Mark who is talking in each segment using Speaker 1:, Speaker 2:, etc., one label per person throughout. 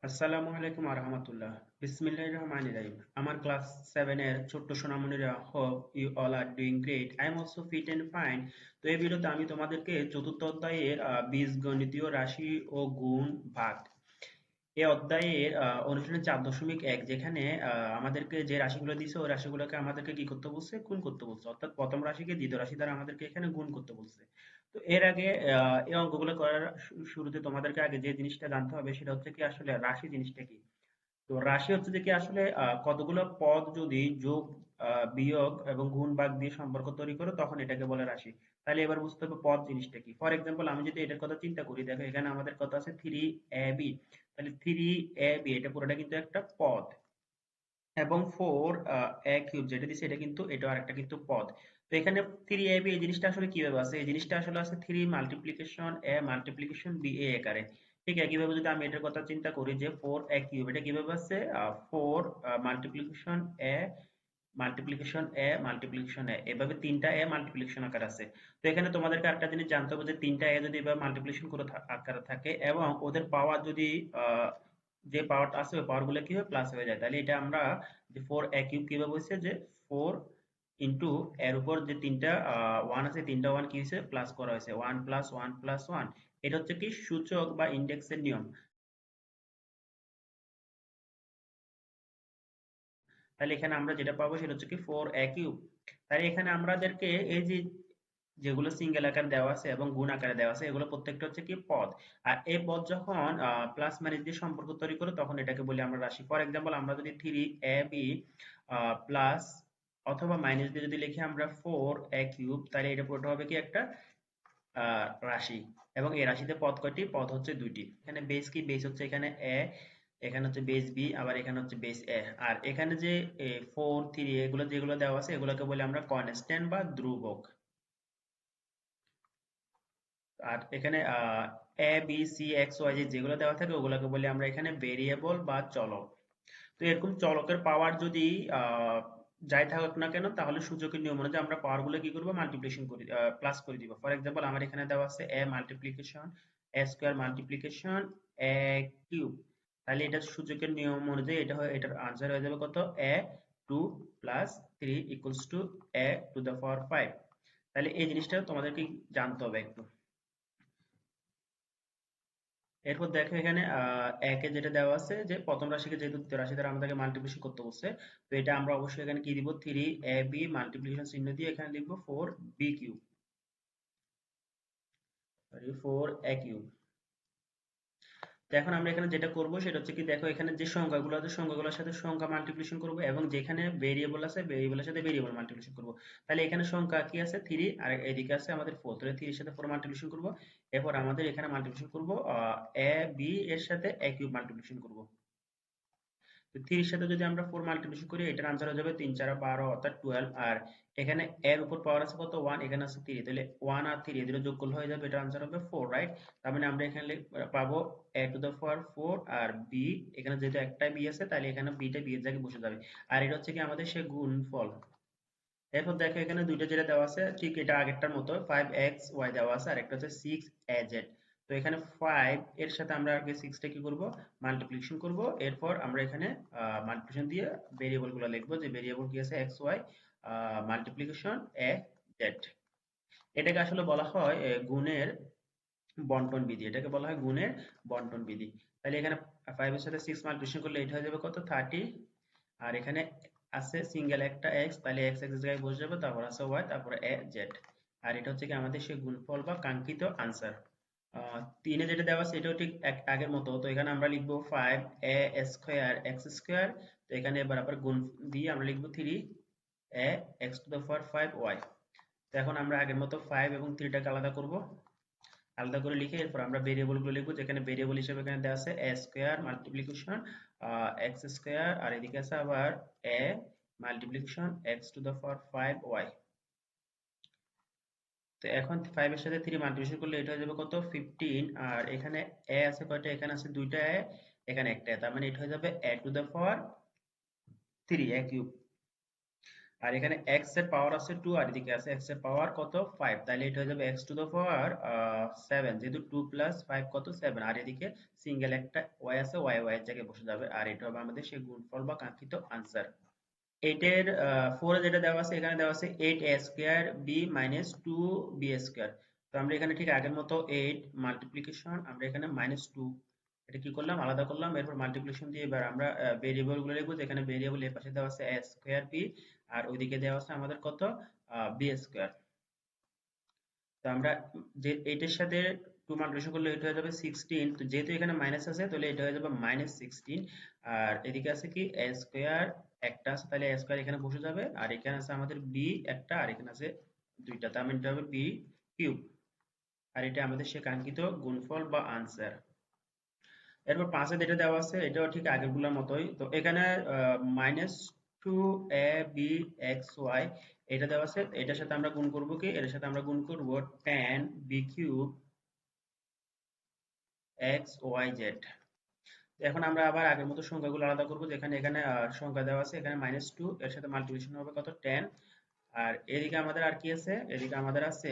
Speaker 1: আসসালামু আলাইকুম আরহামাতুল্লাহ। বিসমিল্লাহির রহমানির রহিম। আমার ক্লাস 7 এর ছোট্ট সোনামণিরা, hope you all are doing great. I am also fit and fine. তো এই ভিডিওতে আমি তোমাদেরকে চতুর্থ অধ্যায়ের বীজগণিতীয় রাশি ও গুণ ভাগ এই অধ্যায়ের অনুশীলনী 4.1 যেখানে আমাদেরকে যে রাশিগুলো দিয়েছে ওই রাশিগুলোকে আমাদেরকে কি করতে বলছে, গুণ করতে বলছে। অর্থাৎ প্রথম রাশিকে দ্বিতীয় রাশি দ্বারা আমাদেরকে এখানে গুণ করতে বলছে। তো এর আগে এই অঙ্কগুলো করার শুরুতে তোমাদেরকে আগে যে জিনিসটা জানতে হবে সেটা হচ্ছে কি আসলে রাশি জিনিসটা কি। তো রাশি হচ্ছে যে কি আসলে কতগুলো পদ যদি যোগ, বিয়োগ এবং গুণ ভাগ দিয়ে সম্পর্ক তৈরি করে তখন এটাকে বলে রাশি। তাহলে এবার বুঝতে হবে পদ জিনিসটা কি। ফর এক্সাম্পল আমি যদি এটার কথা চিন্তা করি, দেখো এখানে আমাদের কথা আছে 3ab। তাহলে 3ab এটা পুরোটা কিন্তু একটা পদ, এবং 4a কিউব যেটা দিছে এটা কিন্তু এটাও আরেকটা কিন্তু পদ। তো এখানে 3ab এই জিনিসটা আসলে কিভাবে আছে, এই জিনিসটা আসলে আছে 3 multiplication a multiplication b a আকারে। ঠিক একইভাবে যদি আমি এটার কথা চিন্তা করি যে 4a কিউব এটা কিভাবে আছে, 4 multiplication a multiplication A multiplication এ, এভাবে তিনটা এ মাল্টিপ্লিকেশন আকার আছে। তো এখানে তোমাদেরকে একটা জিনিস জানতে হবে যে তিনটা এ যদি এভাবে মাল্টিপ্লিকেশন করে আকারে থাকে এবং ওদের পাওয়ার যদি যে পাওয়ারটা আছে ওই পাওয়ার গুলো কি হয়, প্লাস হয়ে যায়, তাহলে এটা আমরা যে 4a কিউব কিভাবে হয়েছে যে 4 ইন্টু এর উপর যে তিনটা ওয়ান আছে, তিনটা ওয়ান কি হয়েছে, প্লাস করা হয়েছে, 1 + 1 + 1। এটা হচ্ছে কি সূচক বা ইন্ডেক্সের নিয়ম। তাহলে এখানে আমরা যেটা পাবো সেটা হচ্ছে কি 4a কিউব। তাহলে এখানে আমাদেরকে এই যে যেগুলো সিঙ্গেল আকারে দেওয়া আছে এবং গুণ আকারে দেওয়া আছে এগুলো প্রত্যেকটা হচ্ছে কি পদ। আর এই পদ যখন প্লাস মাইনাস দিয়ে সম্পর্ক তৈরি করে তখন এটাকে বলি আমরা রাশি। ফর এক্সাম্পল আমরা যদি 3ab প্লাস অথবা মাইনাস দিয়ে যদি লিখি আমরা 4a কিউব, তাহলে এটা পুরোটা হবে কি একটা রাশি। এবং এই রাশিতে পদ কয়টি, পদ হচ্ছে দুইটি। এখানে বেস কি, বেস হচ্ছে এখানে a, এখানে হচ্ছে বেস বি, আবার এখানে হচ্ছে বেস এ। আর এখানে যে 4 3 এগুলো যেগুলো দেওয়া আছে এগুলোকে বলি আমরা কনস্ট্যান্ট বা ধ্রুবক। আর এখানে A B C x Y যেগুলো দেওয়া থাকে ওগুলোকে বলি আমরা এখানে ভেরিয়েবল বা চলক। তো এরকম চলকের পাওয়ার যদি আহ, যাই থাকুক না কেন তাহলে সূচকের নিয়ম অনুযায়ী আমরা পাওয়ার গুলো কি করবো, মাল্টিপ্লিকেশন করি, প্লাস করে দিব। ফর এক্সাম্পল আমার এখানে দেওয়া আছে a multiplication a square multiplication a cube. তাহলে এটা সূচকের নিয়ম অনুযায়ী এটা হয়, এটার আনসার হয়ে যাবে কত, এ 2 + 3 = a⁵। তাহলে এই জিনিসটা তোমাদেরকে জানতে হবে একটু। এরপর দেখো এখানে একে যেটা দেওয়া আছে যে প্রথম রাশিকে যেহেতু দ্বিতীয় রাশি দ্বারা আমাদেরকে মাল্টিপ্লিকেশন করতে বলছে, তো এটা আমরা অবশ্যই এখানে কি দিব, 3ab মাল্টিপ্লিকেশন চিহ্ন দিয়ে এখানে লিখবো 4b cube, sorry 4a cube. তো এখন আমরা এখানে যেটা করব সেটা হচ্ছে কি, দেখো এখানে যে সংখ্যাগুলো আছে সংখ্যাগুলোর সাথে সংখ্যা মাল্টিপ্লিকেশন করব এবং যেখানে ভেরিয়েবল আছে ভেরিয়েবলের সাথে ভেরিয়েবল মাল্টিপ্লিকেশন করব। তাহলে এখানে সংখ্যা কি আছে 3 আর এদিকে আছে আমাদের 4, তাহলে 3 এর সাথে 4 মাল্টিপ্লিকেশন করব। এরপর আমাদের এখানে মাল্টিপ্লিকেশন করব a b এর সাথে a কিউব মাল্টিপ্লিকেশন করব। তো 3 এর সাথে যদি আমরা 4 মাল্টিপ্লিকেশন করি এটার আনসার হয়ে যাবে 3 4 12 অর্থাৎ 12। আর এখানে এর উপর পাওয়ার আছে কত, 1, এখানে আছে 3, তাহলে 1 আর 3 এদের যোগ করলে হয়ে যাবে, এটার আনসার হবে 4, রাইট। তার মানে আমরা এখানে পাবো a⁴ 4 আর b, এখানে যেহেতু একটাই b আছে তাহলে এখানে b টা b এর জায়গায় বসে যাবে। আর এটা হচ্ছে কি আমাদের সে গুণফল। এরপর দেখো এখানে দুইটা যেটা দেওয়া আছে ঠিক এটা আগেরটার মতো 5xy দেওয়া আছে আর একটা হচ্ছে 6az। তো এখানে 5 এর সাথে আমরা আগে 6 টা কি করব, মাল্টিপ্লিকেশন করব। এরপর আমরা এখানে মাল্টিপ্লিকেশন দিয়ে ভেরিয়েবল গুলো লিখবো, যে ভেরিয়েবল কি আছে xy মাল্টিপ্লিকেশন az। এটাকে আসলে বলা হয় গুণের বন্টন বিধি, এটাকে বলা হয় গুণের বন্টন বিধি। তাহলে এখানে 5 এর সাথে 6 মাল্টিপ্লিকেশন করলে এটা হয়ে যাবে কত, 30। আর এখানে আছে সিঙ্গেল একটা এক্স, তাহলে এক্স এক্স জায়গায় বসে যাবে, তারপর আছে ওয়াই, তারপরে এ জেড। আর এটা হচ্ছে কি আমাদের সেই গুণফল বা কাঙ্ক্ষিত আনসার। তিনে যেটা দেওয়া আছে এটাও ঠিক আগের মতো। তো এখানে আমরা লিখবো 5a² x²। তো এখানে এবার আবার গুণ দিয়ে আমরা লিখবো 3a x⁵5y। তো এখন আমরা আগের মতো 5 এবং 3 টাকে আলাদা করব, আলাদা করে লিখে এরপর আমরা ভেরিয়েবল গুলো লিখবো, যেখানে ভেরিয়েবল হিসেবে এখানে দেওয়া আছে a স্কয়ার মাল্টিপ্লিকেশন x² আর এদিকে আছে আবার a মাল্টিপ্লিকেশন x⁵5y। তো এখন 5 এর সাথে 3 মাল্টিপ্লিকেশন করলে এটা হয়ে যাবে কত, 15। আর এখানে a আছে কয়টা, এখানে আছে দুইটা a, এখানে একটা a, তার মানে এটা হয়ে যাবে a⁵3 a কিউব। আর এখানে x এর পাওয়ার আছে 2 আর এদিকে আছে x এর পাওয়ার কত 5, তাহলে এটা হয়ে যাবে x টু দ্য পাওয়ার 7, যেহেতু 2 প্লাস 5 কত 7, আর এদিকে সিঙ্গেল একটা y আছে, y এর জায়গায় বসে যাবে, আর এটা হবে আমাদের সেই গুণফল বা কাঙ্ক্ষিত আনসার। 8 এর 4 এ যেটা দেওয়া আছে, এখানে দেওয়া আছে 8a square b minus 2b square. তো আমরা এখানে ঠিক আগের মতো 8 মাল্টিপ্লিকেশন, আমরা এখানে মাইনাস 2 এটা কি করলাম, আলাদা করলাম, এরপর মাল্টিপ্লিকেশন দিয়ে এবার আমরা ভেরিয়েবল গুলো লিখবো, যেখানে ভেরিয়েবল এর পাশে দেওয়া আছে a স্কয়ার b, আর ওইদিকে দেওয়া আছে আমাদের কত b স্কয়ার। তো আমরা যে 8 এর সাথে 2 মাল্টিপ্লিকেশন করলে এটা হয়ে যাবে 16, তো যেহেতু এখানে মাইনাস আছে তাহলে এটা হয়ে যাবে মাইনাস 16, আর এদিকে আছে কি a স্কয়ার একটা আছে, তাহলে a স্কয়ার এখানে বসে যাবে, আর এখানে আছে আমাদের b একটা, আর এখানে আছে দুইটা, তার মানে এটা হবে b কিউব, আর এটা আমাদের সে কাঙ্ক্ষিত গুণফল বা আনসার। এরপর 5 এ যেটা দেওয়া আছে এটাও ঠিক আগেরগুলোর মতোই, তো এখানে মাইনাস 2ab xy এটা দেওয়া আছে, এটার সাথে আমরা গুণ করব কি, এটার সাথে আমরা গুণ করব tan b কিউব xyz। এখন আমরা আবার আগের মতো সংখ্যাগুলো আলাদা করব, যেখানে এখানে সংখ্যা দেওয়া আছে, এখানে মাইনাস 2 এর সাথে মাল্টিপ্লিকেশন হবে কত 10, আর এদিকে আমাদের আর কি আছে, এদিকে আমাদের আছে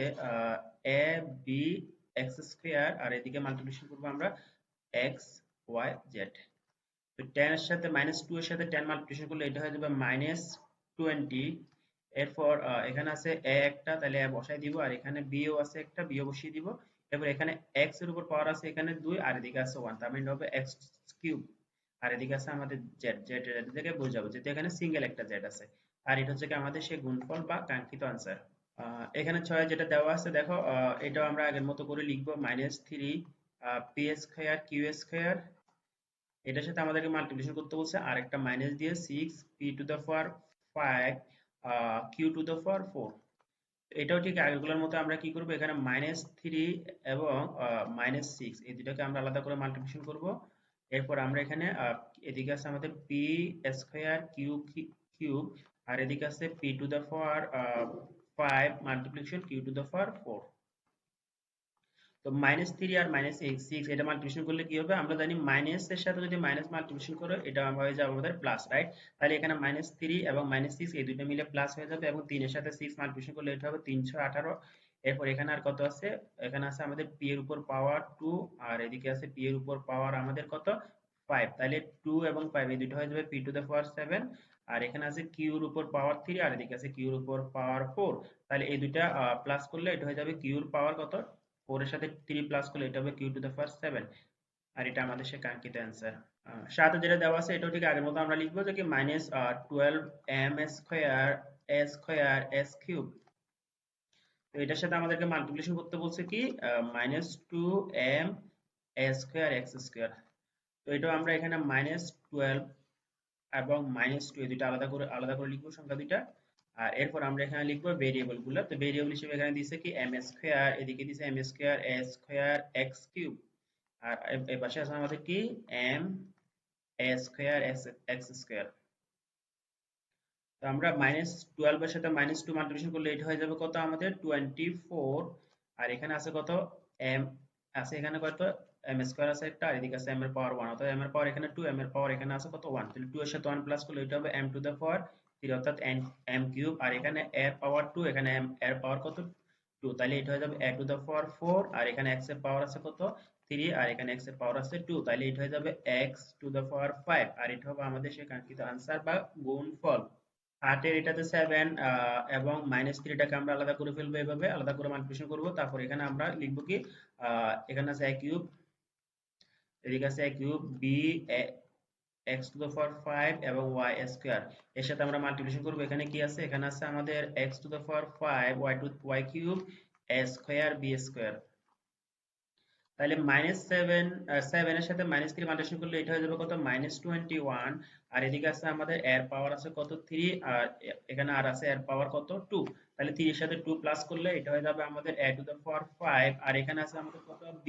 Speaker 1: a b x স্কয়ার, আর এদিকে মাল্টিপ্লিকেশন করব আমরা x y z। তো 10 এর সাথে মাইনাস 2 এর সাথে 10 মাল্টিপ্লিকেশন করলে এটা হয়ে যাবে মাইনাস 20। এরপর এখানে আছে a একটা, তাহলে a বসাই দিব, আর এখানে b ও আছে একটা, b ও বসিয়ে দিব। এরপর এখানে x এর উপর পাওয়ার আছে এখানে 2, আর এদিকে আছে 1, তার মানে হবে x কিউব, আর এদিকে আছে আমাদের z, z এর জায়গায় বোঝাবো যেহেতু এখানে সিঙ্গেল একটা z আছে, আর এটা হচ্ছে কি আমাদের সেই গুণফল বা কাঙ্ক্ষিত আনসার। এখানে 6 যেটা দেওয়া আছে দেখো, এটাও আমরা আগের মতো করে লিখবো, minus 3 p square q square, এটার সাথে আমাদেরকে মাল্টিপ্লিকেশন করতে বলছে আর একটা মাইনাস দিয়ে 6 p to the power 5 q to the power 4। এটাও ঠিক আগেরগুলোর মতো আমরা কি করব, এখানে মাইনাস 3 এবং মাইনাস 6 এই দুটাকে আমরা আলাদা করে মাল্টিপ্লিকেশন করব। এরপর আমরা এখানে এদিকে আছে আমাদের পি স্কয়ার কিউ কিউব, আর এদিকে আছে p to the power 5 multiplication q to the power 4। তো মাইনাস 3 আর মাইনাস 6 এটা মাল্টিপ্লিকেশন করলে কি হবে, আমরা জানি মাইনাস এর সাথে যদি মাইনাস মাল্টিপ্লিকেশন করো এটা হয়ে যাবে আমাদের প্লাস, রাইট? তাহলে এখানে মাইনাস 3 এবং মাইনাস 6 এই দুটো মিলে প্লাস হয়ে যাবে, এবং 3 এর সাথে 6 মাল্টিপ্লিকেশন করলে এটা হবে 318। এরপর এখানে আর কত আছে, এখানে আছে আমাদের পি এর উপর পাওয়ার 2, আর এদিকে আছে পি এর উপর পাওয়ার আমাদের কত 5, তাহলে 2 এবং 5 এই দুটো হয়ে যাবে পি টু দ্য পাওয়ার 7, আর এখানে আছে কিউ এর উপর পাওয়ার 3, আর এদিকে আছে কিউ এর উপর পাওয়ার 4, তাহলে এই দুইটা প্লাস করলে এটা হয়ে যাবে কিউ এর পাওয়ার কত 4 এর সাথে 3 প্লাস করলে এটা হবে কিউ টু দ্য পাওয়ার 7, আর এটা আমাদের সে কাঙ্ক্ষিত অ্যান্সার। সাথে যেটা দেওয়া আছে এটাও ঠিক আগের মতো আমরা লিখবো, যে কি মাইনাস 12 এম স্কয়ার এ স্কয়ার এস কিউব। তো এটার সাথে আমাদেরকে মাল্টিপ্লিকেশন করতে বলছে কি minus 2 M A square x square. তো এটাও আমরা এখানে মাইনাস 12 এবং মাইনাস 2 এই দুইটা আলাদা করে লিখবো সংখ্যা দুইটা। আর এরপর আমরা এখানে লিখবো ভেরিয়েবল গুলো, তো ভেরিয়েবল হিসেবে এখানে দিছে কি এম স্কয়ার, এদিকে দিছে এম স্কয়ার এ স্কয়ার এক্স কিউব, আর এই পাশে আছে আমাদের কি M A square x square. তো আমরা মাইনাস 12 এর সাথে মাইনাস 2 মাল্টিপ্লিকেশন করলে এটা হয়ে যাবে কত আমাদের 24, আর এখানে আছে কত এম আছে এখানে কত এম স্কয়ার আছে একটা, আর এদিকে আছে এম এর পাওয়ার 1, অর্থাৎ এম এর পাওয়ার এখানে 2, এম এর পাওয়ার এখানে আছে কত 1, তাহলে 2 এর সাথে 1 প্লাস করলে এটা হবে এম টু দ্য পাওয়ার 3, অর্থাৎ এম কিউব, আর এখানে এ পাওয়ার 2, এখানে এম এর পাওয়ার কত 2, তাহলে এটা হয়ে যাবে এ টু দ্য পাওয়ার 4, আর এখানে এক্স এর পাওয়ার আছে কত 3, আর এখানে এক্স এর পাওয়ার আছে 2, তাহলে এটা হয়ে যাবে এক্স টু দ্য পাওয়ার 5, আর এটা হবে আমাদের সেই কাঙ্ক্ষিত আনসার বা গুণফল। 8 এর এটাতে 7 এবং মাইনাস 3টাকে আমরা আলাদা করে ফেলবো, এভাবে আলাদা করে মাল্টিপ্লিকেশন করব, তারপর এখানে আমরা লিখবো কি এখানে আছে a কিউব, এদিকে আছে a cube b x two the power 5 এবং y স্কয়ার, এর সাথে আমরা মাল্টিপ্লিকেশন করব, এখানে কি আছে, এখানে আছে আমাদের x two the power 5 y cube a square b square. তাহলে মাইনাস 7 এর সাথে মাইনাস 3 মাল্টিপ্লিকেশন করলে এটা হয়ে যাবে কত মাইনাস 21, আর এদিকে আছে আমাদের এর পাওয়ার আছে কত 3, আর এখানে আর আছে এর পাওয়ার কত 2, তাহলে 3 এর সাথে 2 প্লাস করলে এটা হয়ে যাবে আমাদের a টু দ্য পাওয়ার 5, আর এখানে আছে আমাদের কত b।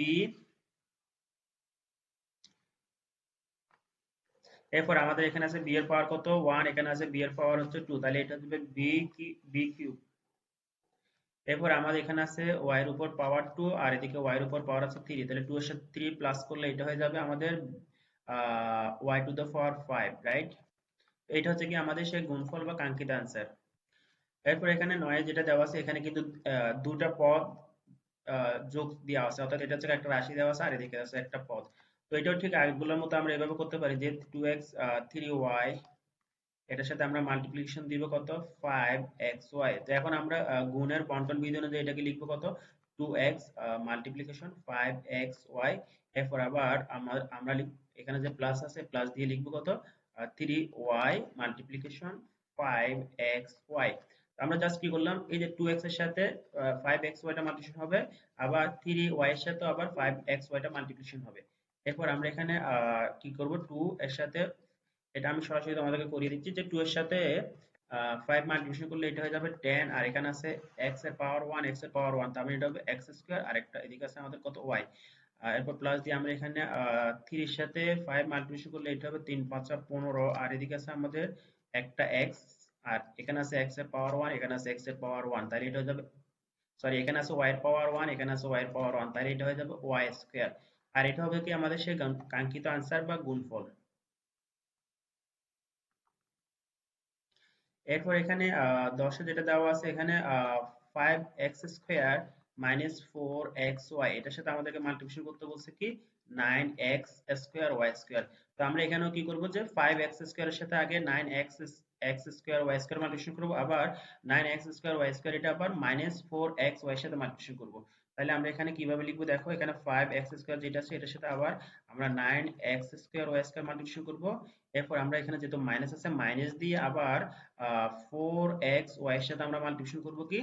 Speaker 1: এরপর আমাদের এখানে আছে b এর পাওয়ার কত 1, এখানে আছে b এর পাওয়ার হচ্ছে 2, তাহলে এটা হবে b কিউব। এরপর আমাদের এখানে আছে y এর উপর পাওয়ার 2, আর এদিকে y এর উপর পাওয়ার আছে 3, তাহলে 2 এর সাথে 3 প্লাস করলে এটা হয়ে যাবে আমাদের y to the power 5, right? এটা হচ্ছে কি আমাদের সেই গুণফল বা কাঙ্ক্ষিত আনসার। এরপর এখানে 9 যেটা দেওয়া আছে এখানে কিন্তু দুটা পদ যোগ দেওয়া আছে, অর্থাৎ এটা হচ্ছে একটা রাশি দেওয়া আছে আর এদিকে আছে একটা পদ। তো এটাও ঠিক আগেরগুলোর মতো আমরা এভাবে করতে পারি যে 2x 3y, এটার সাথে আমরা মাল্টিপ্লিকেশন দিব কত 5xy। তো এখন আমরা গুণের বন্টন বিধি অনুযায়ী এটাকে লিখবো কত 2x মাল্টিপ্লিকেশন 5xy। এরপর আবার আমরা এখানে যে প্লাস আছে প্লাস দিয়ে লিখবো কত 3y মাল্টিপ্লিকেশন 5xy। আমরা জাস্ট কি করলাম, এই যে 2x এর সাথে 5xy টা মাল্টিপ্লিকেশন হবে, আবার 3y এর সাথে আবার 5xy টা মাল্টিপ্লিকেশন হবে। এরপর আমরা এখানে কি করব 2 এর সাথে, এটা আমি সরাসরি তোমাদেরকে করিয়ে দিচ্ছি যে 2 এর সাথে 5 মাল্টিপ্লিকেশন করলে এটা হয়ে যাবে 10, আর এখানে আছে x এর পাওয়ার 1, x এর পাওয়ার 1, তার মানে এটা হবে x স্কয়ার, আর একটা এদিকে আছে আমাদের কত y। এরপর প্লাস দিয়ে আমরা এখানে 3 এর সাথে 5 মাল্টিপ্লিকেশন করলে এটা হবে 3 5 15, আর এদিকে আছে আমাদের একটা x, আর এখানে আছে x এর পাওয়ার 1, এখানে আছে x এর পাওয়ার 1, তাহলে এটা হয়ে যাবে, সরি এখানে আছে y এর পাওয়ার 1, এখানে আছে y এর পাওয়ার 1, তাহলে এটা হয়ে যাবে y স্কয়ার। আর এটা হবে কি আমাদের সেই কাঙ্ক্ষিত আনসার বা গুণফল। এরপর এখানে 10 যেটা দেওয়া আছে এখানে 5x স্কোয়ার মাইনাস 4xy, এটার সাথে আমাদেরকে মাল্টিপ্লিকেশন করতে বলছে কি 9x স্কোয়ার ওয়াই স্কোয়ার। তো আমরা এখানেও কি করব যে 5x স্কোয়ারের সাথে আগে 9x x square y square multiplication করব, আবার 9x স্কোয়ার ওয়াই স্কোয়ার এটা আবার মাইনাস 4xy এর সাথে মাল্টিপ্লিকেশন করব। তাহলে আমরা এখানে কিভাবে লিখবো দেখো, এখানে 5x স্কোয়ার যেটা আছে এটার সাথে আবার আমরা 9x square y square multiplication করব। এরপর আমরা এখানে যেহেতু মাইনাস আছে মাইনাস দিয়ে আবার 4xy এর সাথে আমরা মাল্টিপ্লিকেশন করব কি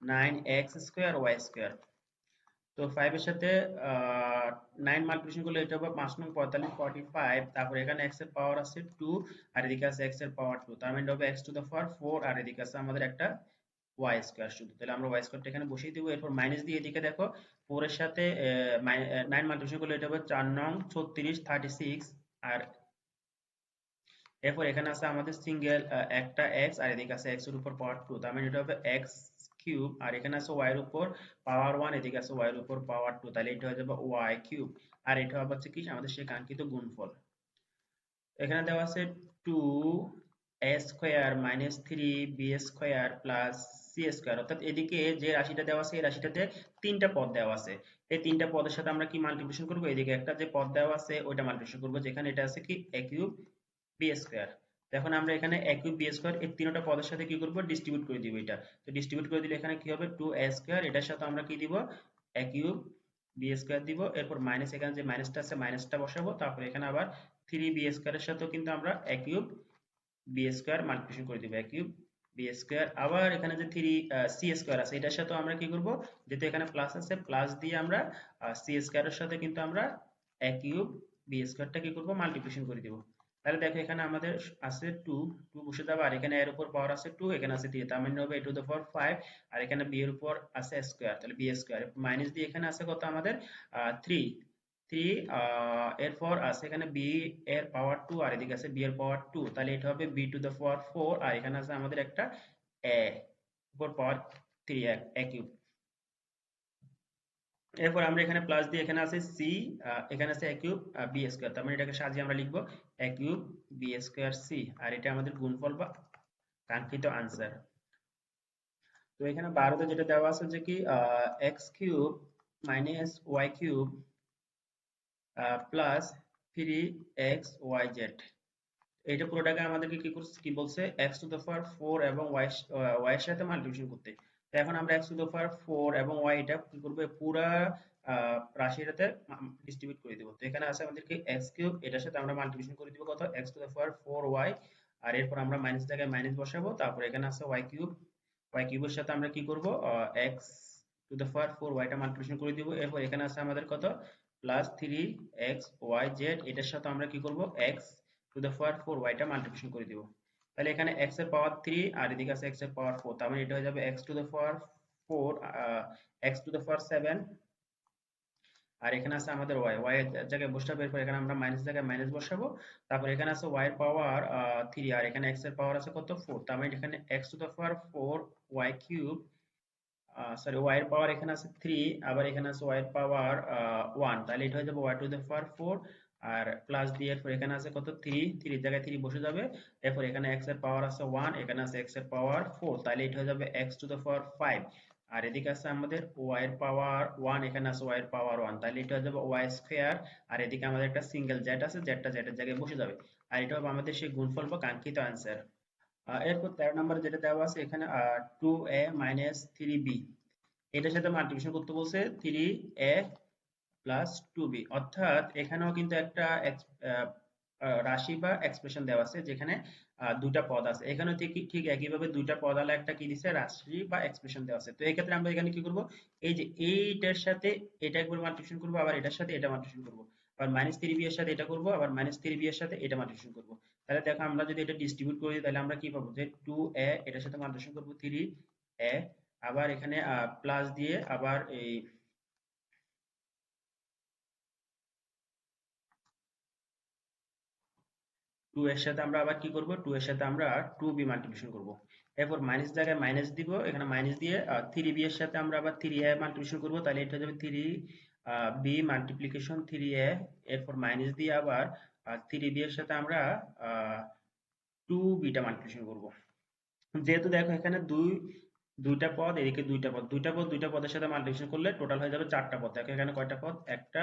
Speaker 1: 9x স্কয়ার ওয়াই স্কয়ার। তো 5 এর সাথে 9 মাল্টিপ্লিকেশন করলে এটা হবে 5 নং 45 45, তারপর এখানে x এর পাওয়ার আছে 2, আর এদিকে আছে x এর পাওয়ার 2, তার মানে এটা হবে x টু দ্য পাওয়ার 4, আর এদিকে আছে আমাদের একটা y স্কয়ার শুধু। তাহলে আমরা y স্কয়ারটা এখানে বসিয়ে দিব। এরপর মাইনাস দিয়ে এদিকে দেখো 4 এর সাথে 9 মাল্টিপ্লিকেশন করলে এটা হবে 4 নং 36 36, আর এরপর এখানে আছে আমাদের সিঙ্গেল একটা x, আর এদিকে আছে x এর উপর পাওয়ার 2, তার মানে এটা হবে x কিউব, আর এখানে আছে y এর উপর পাওয়ার 1, এদিকে আছে y এর উপর পাওয়ার 2, তাহলে এটা হয়ে যাবে y কিউব। আর এটা হবে হচ্ছে কি আমাদের সেই কাঙ্ক্ষিত গুণফল। এখানে দেওয়া আছে 2a square minus 3b square plus c square, অর্থাৎ এদিকে যে রাশিটা দেওয়া আছে এই রাশিটাতে তিনটা পদ দেওয়া আছে। এই তিনটা পদের সাথে আমরা কি মাল্টিপ্লিকেশন করব, এদিকে একটা যে পদ দেওয়া আছে ওইটা মাল্টিপ্লিকেশন করব, যেখানে এটা আছে কি a কিউব b স্কয়ার। এখন আমরা এখানে a কিউব b স্কয়ার এই তিনটা পদের সাথে কি করব ডিস্ট্রিবিউট করে দিব এটা। তো ডিস্ট্রিবিউট করে দিলে এখানে কি হবে 2a স্কয়ার, এটার সাথে আমরা কি দিব a কিউব b স্কয়ার দিব। এরপর মাইনাস, এখানে যে মাইনাসটা আছে মাইনাসটা বসাবো, তারপর এখানে আবার 3b স্কয়ারের সাথেও কিন্তু আমরা a cube b square multiplication করে দিব, a কিউব b স্কয়ার। আবার এখানে যে 3c স্কয়ার আছে এটার সাথেও আমরা কি করব, যেহেতু এখানে প্লাস আছে প্লাস দিয়ে আমরা c স্কয়ারের সাথে কিন্তু আমরা a কিউব b স্কয়ারটা কি করব মাল্টিপ্লিকেশন করে দিব। তাহলে দেখো এখানে আমাদের আছে 2 2 বসে যাবে, আর এখানে এর উপর পাওয়ার আছে 2, এখানে আছে 3, তার মানে হবে a টু দ্য পাওয়ার 5, আর এখানে b এর উপর আছে স্কয়ার, তাহলে b স্কয়ার মাইনাস দিয়ে এখানে আছে কত আমাদের 3 3, এরপর আছে এখানে b এর পাওয়ার 2, আর এদিকে আছে b এর পাওয়ার 2, তাহলে এটা হবে b টু দ্য পাওয়ার 4, আর এখানে আছে আমাদের একটা a উপর পাওয়ার 3 a কিউব। এরপর আমরা এখানে প্লাস দিয়ে এখানে আছে c, এখানে আছে a কিউব b স্কয়ার, তার মানে এটাকে সাজিয়ে আমরা লিখবো a cube b square c, আর এটা আমাদের গুণফল বা কাঙ্ক্ষিত আনসার। তো এখানে 12 তে যেটা দেওয়া আছে যে কি x cube minus y cube plus 3xyz, এইটা পুরোটাকে আমাদেরকে কি করছে কি বলছে x টু দ্য পাওয়ার 4 এবং y এর সাথে মাল্টিপ্লিকেশন করতে। তো এখন আমরা x টু দ্য পাওয়ার 4 এবং y এটা কি করব পুরা রাশিটাতে ডিস্ট্রিবিউট করে দিব। তো এখানে আছে আমাদেরকে x কিউব, এটার সাথে আমরা মাল্টিপ্লিকেশন করে দিব কত x two the power 4y, আর এরপর আমরা মাইনাস জায়গায় মাইনাস বসাবো, তারপর এখানে আছে y কিউব, y কিউবের সাথে আমরা কি করব x two the power 4y টা মাল্টিপ্লিকেশন করে দিব। এরপর এখানে আছে আমাদের কত প্লাস 3xyz, এটার সাথে আমরা কি করব x two the power 4y টা মাল্টিপ্লিকেশন করে দিব। তাহলে এখানে x এর পাওয়ার 3, আর এদিকে আছে x এর পাওয়ার 4, তার মানে এটা হয়ে যাবে x two the power 4 x two the পাওয়ার 7, আর এখানে আছে আমাদের y এর জায়গায় বসাবো, এরপর এখানে আমরা মাইনাস জায়গায় মাইনাস বসাবো, তারপর এখানে আছে y এর পাওয়ার 3, আর এখানে x এর পাওয়ার আছে কত 4, তার মানে এখানে x two the power 4 y cube, sorry y এর পাওয়ার এখানে আছে 3, আবার এখানে আছে y এর পাওয়ার 1, তাহলে এটা হয়ে যাবে y টু দ্য পাওয়ার 4 আর প্লাস দিয়ে এরপর এখানে আছে কত 3, 3 এর জায়গায় 3 বসে যাবে। এরপর এখানে x এর পাওয়ার আছে 1, এখানে আছে x এর পাওয়ার 4, তাহলে এটা হয়ে যাবে x টু দ্য পাওয়ার 5। আর এদিকে আছে আমাদের y এর পাওয়ার 1, এখানে আছে y এর পাওয়ার 1, তাহলে এটা হয়ে যাবে y স্কয়ার। আর এদিকে আমাদের একটা সিঙ্গেল z আছে, zটা z এর জায়গায় বসে যাবে। আর এটা হবে আমাদের সেই গুণফল বা কাঙ্ক্ষিত আনসার। এরপর 13 নম্বরে যেটা দেওয়া আছে এখানে 2a মাইনাস 3b, এটার সাথে মাল্টিপ্লিকেশন করতে বলছে 3a প্লাস 2b, অর্থাৎ এখানেও কিন্তু একটা রাশি বা এক্সপ্রেশন দেওয়া আছে যেখানে দুটা পদ আছে। এখানে ঠিক ঠিক একইভাবে দুইটা পদ আলা একটা কি দিছে রাশি বা এক্সপ্রেশন দেওয়া আছে। তো এই ক্ষেত্রে আমরা এখানে কি করব, এই যে এইটার সাথে এটা একবার মাল্টিপ্লিকেশন করব, আবার এটার সাথে এটা মাল্টিপ্লিকেশন করব, আবার মাইনাস থ্রি বি এর সাথে এটা করব, আবার মাইনাস থ্রি বি এর সাথে এটা মাল্টিপ্লিকেশন করব। তাহলে দেখো আমরা যদি এটা ডিস্ট্রিবিউট করি তাহলে আমরা কি পাবো যে 2a এটার সাথে মাল্টিপ্লিকেশন করব 3a, আবার এখানে প্লাস দিয়ে আবার এই 2 এর সাথে আমরা আবার কি করব, 2 এর সাথে আমরা 2b মাল্টিপ্লিকেশন করব। এরপর মাইনাস জায়গায় মাইনাস দিব, এখানে মাইনাস দিয়ে 3b এর সাথে আমরা আবার 3a মাল্টিপ্লিকেশন করব, তাহলে এটা হয়ে যাবে 3b মাল্টিপ্লিকেশন 3a। এরপর মাইনাস দিয়ে আবার 3b এর সাথে আমরা 2b টা মাল্টিপ্লিকেশন করব। যেহেতু দেখো এখানে দুইটা পদ, এদিকে দুইটা পদের সাথে মাল্টিপ্লিকেশন করলে টোটাল হয়ে যাবে চারটা পদ। দেখো এখানে কয়টা পদ, একটা,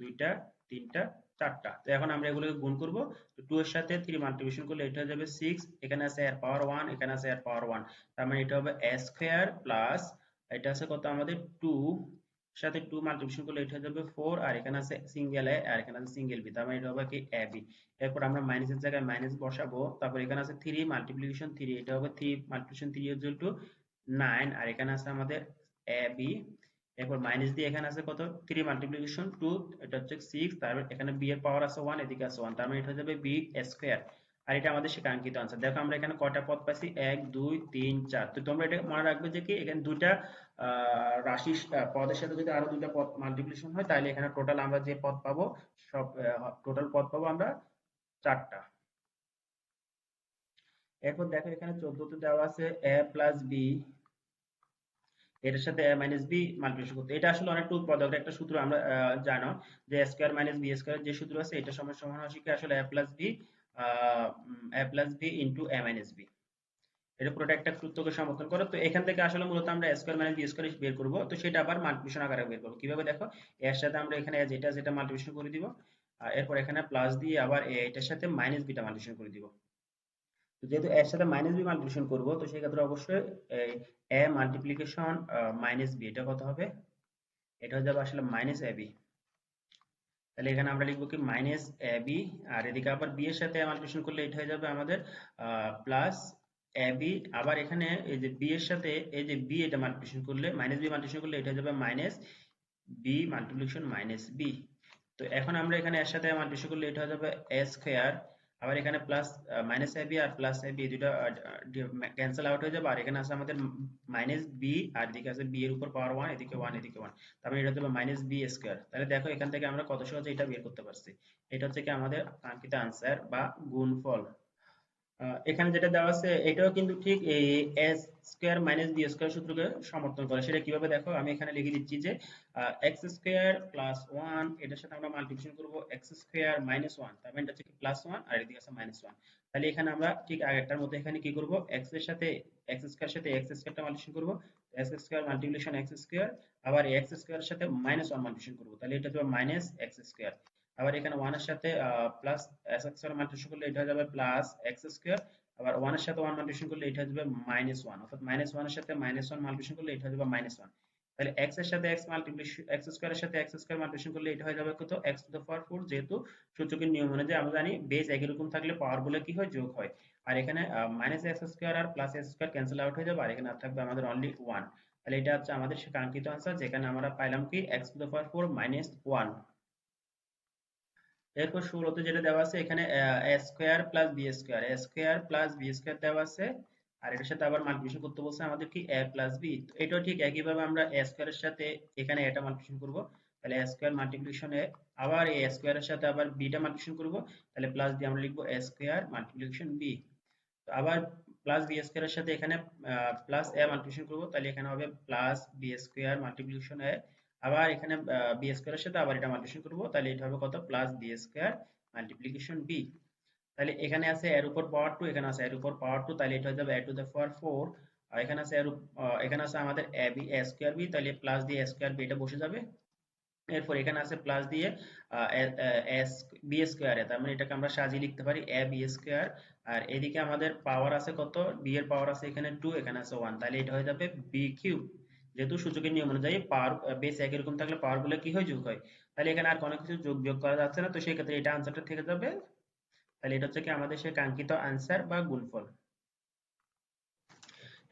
Speaker 1: দুইটা, তিনটা, চারটা। তো এখন আমরা এগুলোকে গুণ করব। তো 2 এর সাথে 3 মাল্টিপ্লিকেশন করলে এটা হয়ে যাবে 6, এখানে আছে এর পাওয়ার 1, এখানে আছে এর পাওয়ার 1, তার মানে এটা হবে a স্কয়ার প্লাস এটা আছে কত আমাদের 2 সাথে 2 মাল্টিপ্লিকেশন করলে এটা হয়ে যাবে 4, আর এখানে আছে সিঙ্গেল a আর এখানে আছে সিঙ্গেল b, তার মানে এটা হবে কি ab। এরপর আমরা মাইনাসের জায়গায় মাইনাস বসাবো, তারপর এখানে আছে 3 মাল্টিপ্লিকেশন 3, এটা হবে 3 মাল্টিপ্লিকেশন 3 ইকুয়াল টু 9, আর এখানে আছে আমাদের ab। এরপর মাইনাস দিয়ে এখানে আছে কত 3 মাল্টিপ্লিকেশন 2, এটা হচ্ছে 6, তারপর এখানে b এর পাওয়ার আছে 1, এদিকে আছে 1, তার মানে এটা হয়ে যাবে b স্কয়ার। আর এটা আমাদের সে কাঙ্ক্ষিত আনসার। দেখো আমরা এখানে কয়টা পদ পাইছি, 1 2 3 4। তো তোমরা এটা মনে রাখবে যে কি এখানে দুইটা রাশি পদের সাথে যদি আরো দুইটা পদ মাল্টিপ্লিকেশন হয় তাহলে এখানে টোটাল আমরা যে পদ পাবো সব টোটাল পদ পাবো আমরা চারটা। এরপর দেখো এখানে 14 তে দেওয়া আছে a প্লাস বি, এটার সাথে a মাইনাস বি মাল্টিপ্লিকেশন করতে। এটা আসলে অনেকটা উৎপাদক একটা সূত্র, আমরা জানো যে a square minus b square যে সূত্র আছে এটা সমান সমান হয় কি আসলে a plus b into a minus b. এটা পুরোটা একটা সূত্রকে সমর্থন করে। তো এখান থেকে আসলে মূলত আমরা a square minus b square বের করব। তো সেটা আবার মাল্টিপ্লিকেশন আকারে বের করব। কিভাবে দেখো, এর সাথে আমরা এখানে যেটা যেটা মাল্টিপ্লিকেশন করে দিব, এরপর এখানে প্লাস দিয়ে আবার এটার সাথে মাইনাস বিটা মাল্টিপ্লিকেশন করে দিব। তো যেহেতু এর সাথে মাইনাস বি মাল্টিপ্লিকেশন করব, তো সেই ক্ষেত্রে অবশ্যই এ মাল্টিপ্লিকেশন মাইনাস বি এটা কত হবে, এটা হয়ে যাবে আসলে মাইনাস এ বি। তাহলে এখানে আমরা লিখবো কি মাইনাস এ বি, আর এদিকে আবার বি এর সাথে মাল্টিপ্লিকেশন করলে এটা হয়ে যাবে আমাদের প্লাস এ বি। আবার এখানে এই যে বি এর সাথে এই যে বি এটা মাল্টিপ্লিকেশন করলে মাইনাস বি মাল্টিপ্লিকেশন করলে এটা হয়ে যাবে minus b multiplication minus b. তো এখন আমরা এখানে এর সাথে মাল্টিপ্লিকেশন করলে এটা হয়ে যাবে a স্কয়ার, আবার এখানে প্লাস মাইনাস ab আর প্লাস ab দুটো ক্যান্সেল আউট হয়ে যাবে, আর এখানে আছে আমাদের মাইনাস b, আর এদিকে আছে b এর উপর পাওয়ার 1, এদিকে 1 এদিকে 1, তারপরে এটা হবে মাইনাস b স্কয়ার। তাহলে দেখো এখান থেকে আমরা কত সহজে এটা বের করতে পারছি। এটা হচ্ছে কি আমাদের কাঙ্ক্ষিত আনসার বা গুণফল। এখানে যেটা দেওয়া আছে এটাও কিন্তু ঠিক এই এস স্কয়ার মাইনাস বি স্কয়ার সূত্রকে সমর্থন করে। সেটা কিভাবে দেখো, আমি এখানে লিখে দিচ্ছি যে এক্স স্কয়ার প্লাস 1 এটার সাথে আমরা মাল্টিপ্লিকেশন করব এক্স স্কয়ার মাইনাস 1, তার মানে এটা হচ্ছে কি প্লাস 1 আর এদিকে আছে মাইনাস 1। তাহলে এখানে আমরা ঠিক আগেরটার মতো এখানে কি করব, এক্স এর সাথে এক্স স্কয়ার সাথে এক্স স্কয়ারটা মাল্টিপ্লিকেশন করব, x square multiplication x square, আবার এক্স স্কয়ারের সাথে মাইনাস 1 মাল্টিপ্লিকেশন করব, তাহলে এটা হবে মাইনাস এক্স স্কয়ার। আবার এখানে 1 এর সাথে প্লাস এক্স স্কয়ার মাল্টিপ্লিকেশন করলে এটা হয়ে যাবে প্লাস এক্স স্কয়ার, আবার 1 এর সাথে 1 মাল্টিপ্লিকেশন করলে এটা হবে মাইনাস 1, অর্থাৎ মাইনাস 1 এর সাথে মাইনাস 1 মাল্টিপ্লিকেশন করলে এটা হবে মাইনাস 1। তাহলে x এর সাথে x মাল্টিপ্লিকেশন x স্কয়ারের সাথে x স্কয়ার মাল্টিপ্লিকেশন করলে এটা হয়ে যাবে কত x টু দ্য পাওয়ার 4, যেহেতু সূচকের নিয়ম অনুযায়ী আমরা জানি বেস একই রকম থাকলে পাওয়ার গুলো কি হয় যোগ হয়। আর এখানে মাইনাস x স্কয়ার আর plus x square cancel out হয়ে যাবে, আর এখানে আর থাকবে আমাদের অনলি 1। তাহলে এটা হচ্ছে আমাদের সে কাঙ্ক্ষিত আনসার, যেখানে আমরা পাইলাম কি x two the power 4 minus 1। এরপর 16 তে যেটা দেওয়া আছে এখানে a square plus b square, a square plus b square দেওয়া আছে, আর এটার সাথে আবার মাল্টিপ্লিকেশন করতে বলছে আমাদের কি a প্লাস b। তো এটাও ঠিক একইভাবে আমরা a স্কয়ারের সাথে এখানে এটা মাল্টিপ্লিকেশন করব, তাহলে a স্কয়ার মাল্টিপ্লিকেশনে আবার a স্কয়ারের সাথে আবার b টা মাল্টিপ্লিকেশন করব, তাহলে প্লাস দিয়ে আমরা লিখব a স্কয়ার মাল্টিপ্লিকেশন b। তো আবার প্লাস বি স্কয়ারের সাথে এখানে প্লাস এ মাল্টিপ্লিকেশন করব, তাহলে এখানে হবে plus b square multiplication a, আবার এখানে বি স্কোয়ারের সাথে আবার এটা মাল্টিপ্লিকেশন করব, তাহলে এটা হবে কত plus b square multiplication b. তাহলে এখানে আছে এর উপর পাওয়ার 2, এখানে আছে এর উপর পাওয়ার 2, তাহলে এটা হয়ে যাবে a টু দ্য পাওয়ার 4। আর এখানে আছে এখানে আছে আমাদের a b a square b, তাহলে প্লাস দিয়ে a স্কয়ার b এটা বসে যাবে। এরপর এখানে আছে প্লাস দিয়ে এস বি স্কয়ার, তার মানে এটাকে আমরা সাজিয়ে লিখতে পারি a b স্কয়ার। আর এদিকে আমাদের পাওয়ার আছে কত, b এর পাওয়ার আছে এখানে 2, এখানে আছে 1, তাহলে এটা হয়ে যাবে b কিউব। যেহেতু সূচকের নিয়ম অনুযায়ী পাওয়ার বেস একই রকম থাকলে পাওয়ার গুলো কি হয়, যোগ হয়। তাহলে এখানে আর কোনো কিছু যোগ বিয়োগ করা যাচ্ছে না, তো সেই ক্ষেত্রে এটা আনসারটা থেকে যাবে। তাহলে এটা হচ্ছে কি আমাদের সেই কাঙ্ক্ষিত আনসার বা গুণফল।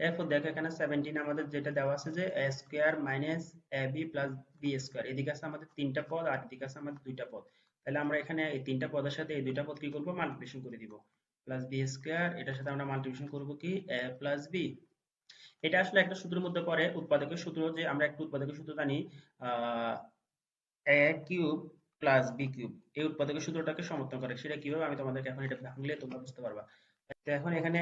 Speaker 1: এরপর দেখো এখানে 17 আমাদের যেটা দেওয়া আছে যে a square minus ab plus b square, এদিকে আছে আমাদের তিনটা পদ আর এদিকে আছে আমাদের দুইটা পদ। তাহলে আমরা এখানে এই তিনটা পদের সাথে এই দুইটা পদ কি করব, মাল্টিপ্লিকেশন করে দিব। প্লাস b স্কয়ার, এটার সাথে আমরা মাল্টিপ্লিকেশন করব কি a প্লাস b। এটা আসলে একটা সূত্রের মধ্যে পড়ে, উৎপাদকের সূত্র, যে আমরা একটা উৎপাদকের সূত্র জানি, আহ a cube plus b cube, এই উৎপাদকের সূত্রটাকে সমর্থন করে। সেটা কিভাবে আমি তোমাদেরকে এখন এটা ভাঙলে তোমরা বুঝতে পারবা। তো এখন এখানে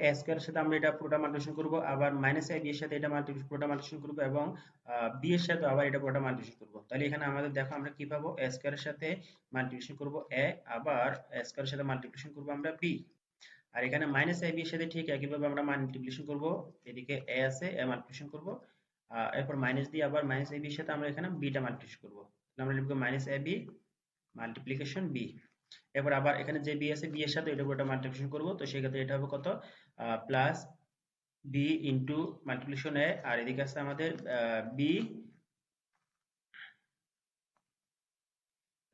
Speaker 1: a স্কয়ার এর সাথে আমরা এটা পুরোটা মাল্টিপ্লিকেশন করব, আবার মাইনাস a b এর সাথে এটা পুরোটা মাল্টিপ্লিকেশন করব, এবং b এর সাথে আবার এটা পুরোটা মাল্টিপ্লিকেশন করব। তাহলে এখানে আমাদের দেখো আমরা কি পাবো, a স্কয়ার এর সাথে মাল্টিপ্লিকেশন করব a, আবার a স্কয়ার এর সাথে মাল্টিপ্লিকেশন করব আমরা b। আর এখানে মাইনাস a b এর সাথে ঠিক একইভাবে আমরা মাল্টিপ্লিকেশন করব, এদিকে a আছে a মাল্টিপ্লিকেশন করব, এরপর মাইনাস দিয়ে আবার মাইনাস a b এর সাথে আমরা এখানে b টা মাল্টিপ্লিকেশন করব। তাহলে আমরা লিখব minus a b multiplication b। এরপর আবার এখানে যে বি আছে বি এর সাথে এটা পুরোটা মাল্টিপ্লিকেশন করব, তো সেক্ষেত্রে এটা হবে কত, plus b into multiplication a, আর এদিকে আছে আমাদের বি